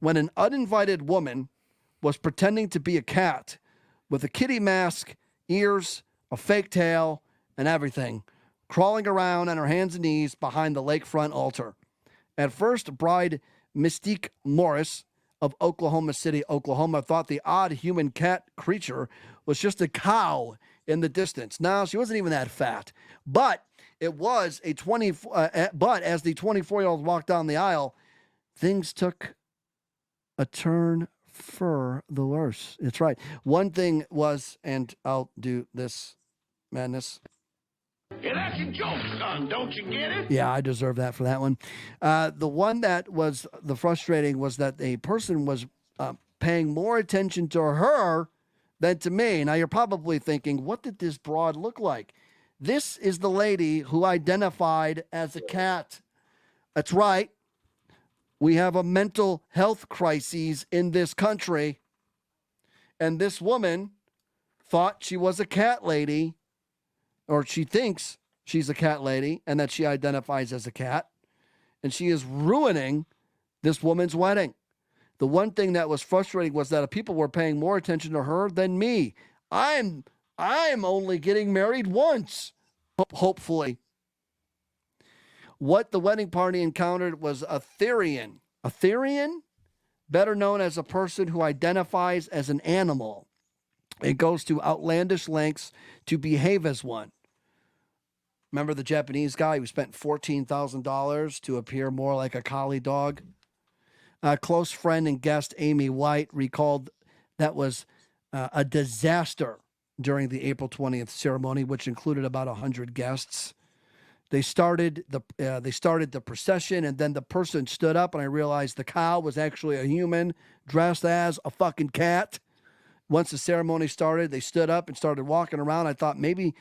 when an uninvited woman was pretending to be a cat with a kitty mask, ears, a fake tail, and everything, crawling around on her hands and knees behind the lakefront altar. At first, bride Mystique Morris of Oklahoma City, Oklahoma, thought the odd human cat creature was just a cow in the distance. Now, she wasn't even that fat, but it was a but as the 24-year-old walked down the aisle, things took a turn for the worse. It's right. One thing was, and I'll do this madness. Yeah, that's a joke, son. Don't you get it? Yeah, I deserve that for that one. The one that was the frustrating was that a person was paying more attention to her than to me. Now, you're probably thinking, what did this broad look like? This is the lady who identified as a cat. That's right. We have a mental health crisis in this country. And this woman thought she was a cat lady, or she thinks she's a cat lady and that she identifies as a cat. And she is ruining this woman's wedding. The one thing that was frustrating was that people were paying more attention to her than me. I'm only getting married once, hopefully. What the wedding party encountered was a Therian. A Therian, better known as a person who identifies as an animal. It goes to outlandish lengths to behave as one. Remember the Japanese guy who spent $14,000 to appear more like a collie dog? A close friend and guest, Amy White, recalled that was a disaster during the April 20th ceremony, which included about 100 guests. They started the procession, and then the person stood up, and I realized the cow was actually a human dressed as a fucking cat. Once the ceremony started, they stood up and started walking around. I thought maybe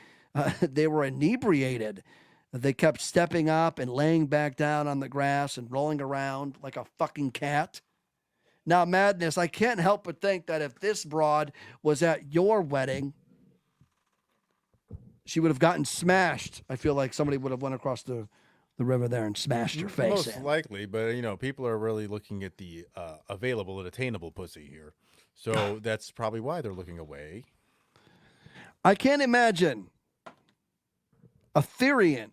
they were inebriated. They kept stepping up and laying back down on the grass and rolling around like a fucking cat. Now, madness, I can't help but think that if this broad was at your wedding, she would have gotten smashed. I feel like somebody would have went across the river there and smashed her face. Most likely, but people are really looking at the available and attainable pussy here. So that's probably why they're looking away. I can't imagine a Therian.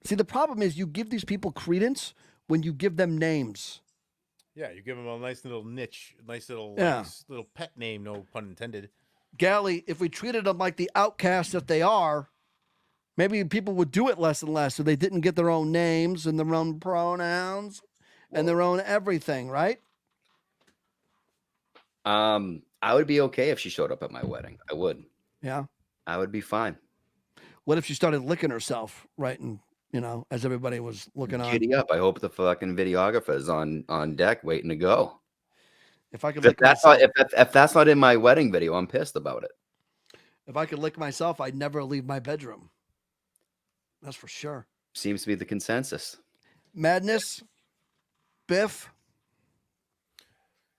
See, the problem is you give these people credence when you give them names. Yeah, you give them a nice little niche, nice little pet name, no pun intended. Gally, if we treated them like the outcasts that they are, maybe people would do it less and less so they didn't get their own names and their own pronouns and their own everything, right? I would be okay if she showed up at my wedding. I would. Yeah. I would be fine. What if she started licking herself, right? And, as everybody was looking on. Giddy up. I hope the fucking videographer is on deck waiting to go. If I could If lick that's myself, not if that's not in my wedding video, I'm pissed about it. if I could lick myself, I'd never leave my bedroom. That's for sure. Seems to be the consensus. Madness, Biff.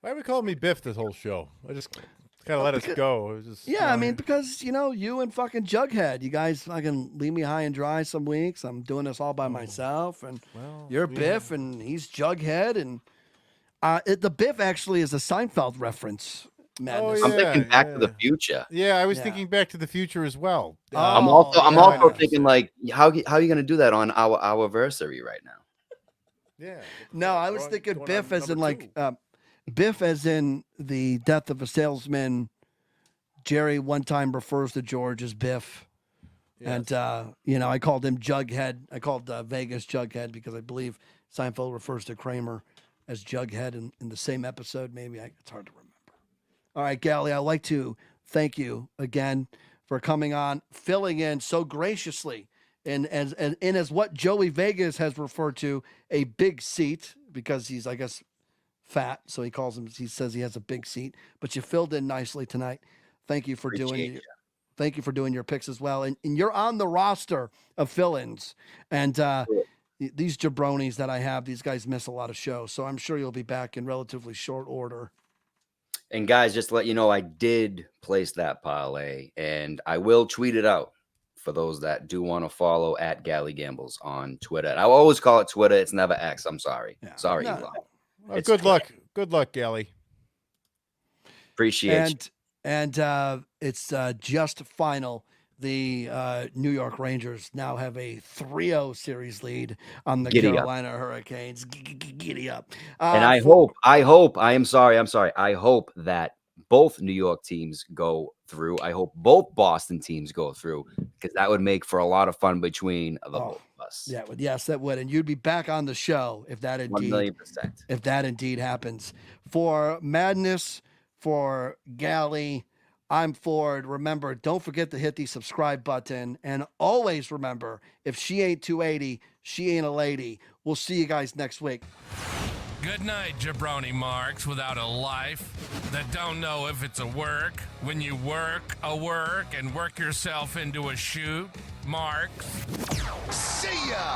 Why are we calling me Biff this whole show? I just kind of let us go. It was just, Yeah, I mean, because, you and fucking Jughead, you guys fucking leave me high and dry some weeks. I'm doing this all by myself, and you're Biff, and he's Jughead, and the Biff actually is a Seinfeld reference. Madness. I'm thinking Back to the Future. Yeah, I was thinking Back to the Future as well. I'm also thinking like, how are you going to do that on our anniversary right now? Yeah. No, I was thinking Biff as in like Biff as in the Death of a Salesman. Jerry one time refers to George as Biff. Yes. And, I called him Jughead. I called Vegas Jughead because I believe Seinfeld refers to Kramer as Jughead in the same episode. Maybe it's hard to remember. All right, Gally, I'd like to thank you again for coming on, filling in so graciously in as what Joey Vegas has referred to a big seat, because he's, I guess, fat. So he says he has a big seat, but you filled in nicely tonight. Thank you for thank you for doing your picks as well. And you're on the roster of fill-ins. And these jabronis that I have, these guys miss a lot of shows. So I'm sure you'll be back in relatively short order. And guys, just to let you know, I did place that parlay, and I will tweet it out for those that do want to follow at Gally Gambles on Twitter. And I always call it Twitter. It's never X. I'm sorry. Yeah. Sorry, No. Elon. Well, good luck. Good luck, Gally. Appreciate you. And it's just final the New York Rangers now have a 3-0 series lead on the Giddy up. Carolina Hurricanes. Giddy up. And I hope that both New York teams go through. I hope both Boston teams go through, because that would make for a lot of fun between the both of us. Yeah, yes, that would. And you'd be back on the show if that indeed 1,000,000%. If that indeed happens. For Madness, for Galley, I'm Ford. Remember, don't forget to hit the subscribe button. And always remember, if she ain't 280, she ain't a lady. We'll see you guys next week. Good night, jabroni marks without a life that don't know if it's a work when you work a work and work yourself into a shoot. Marks. See ya!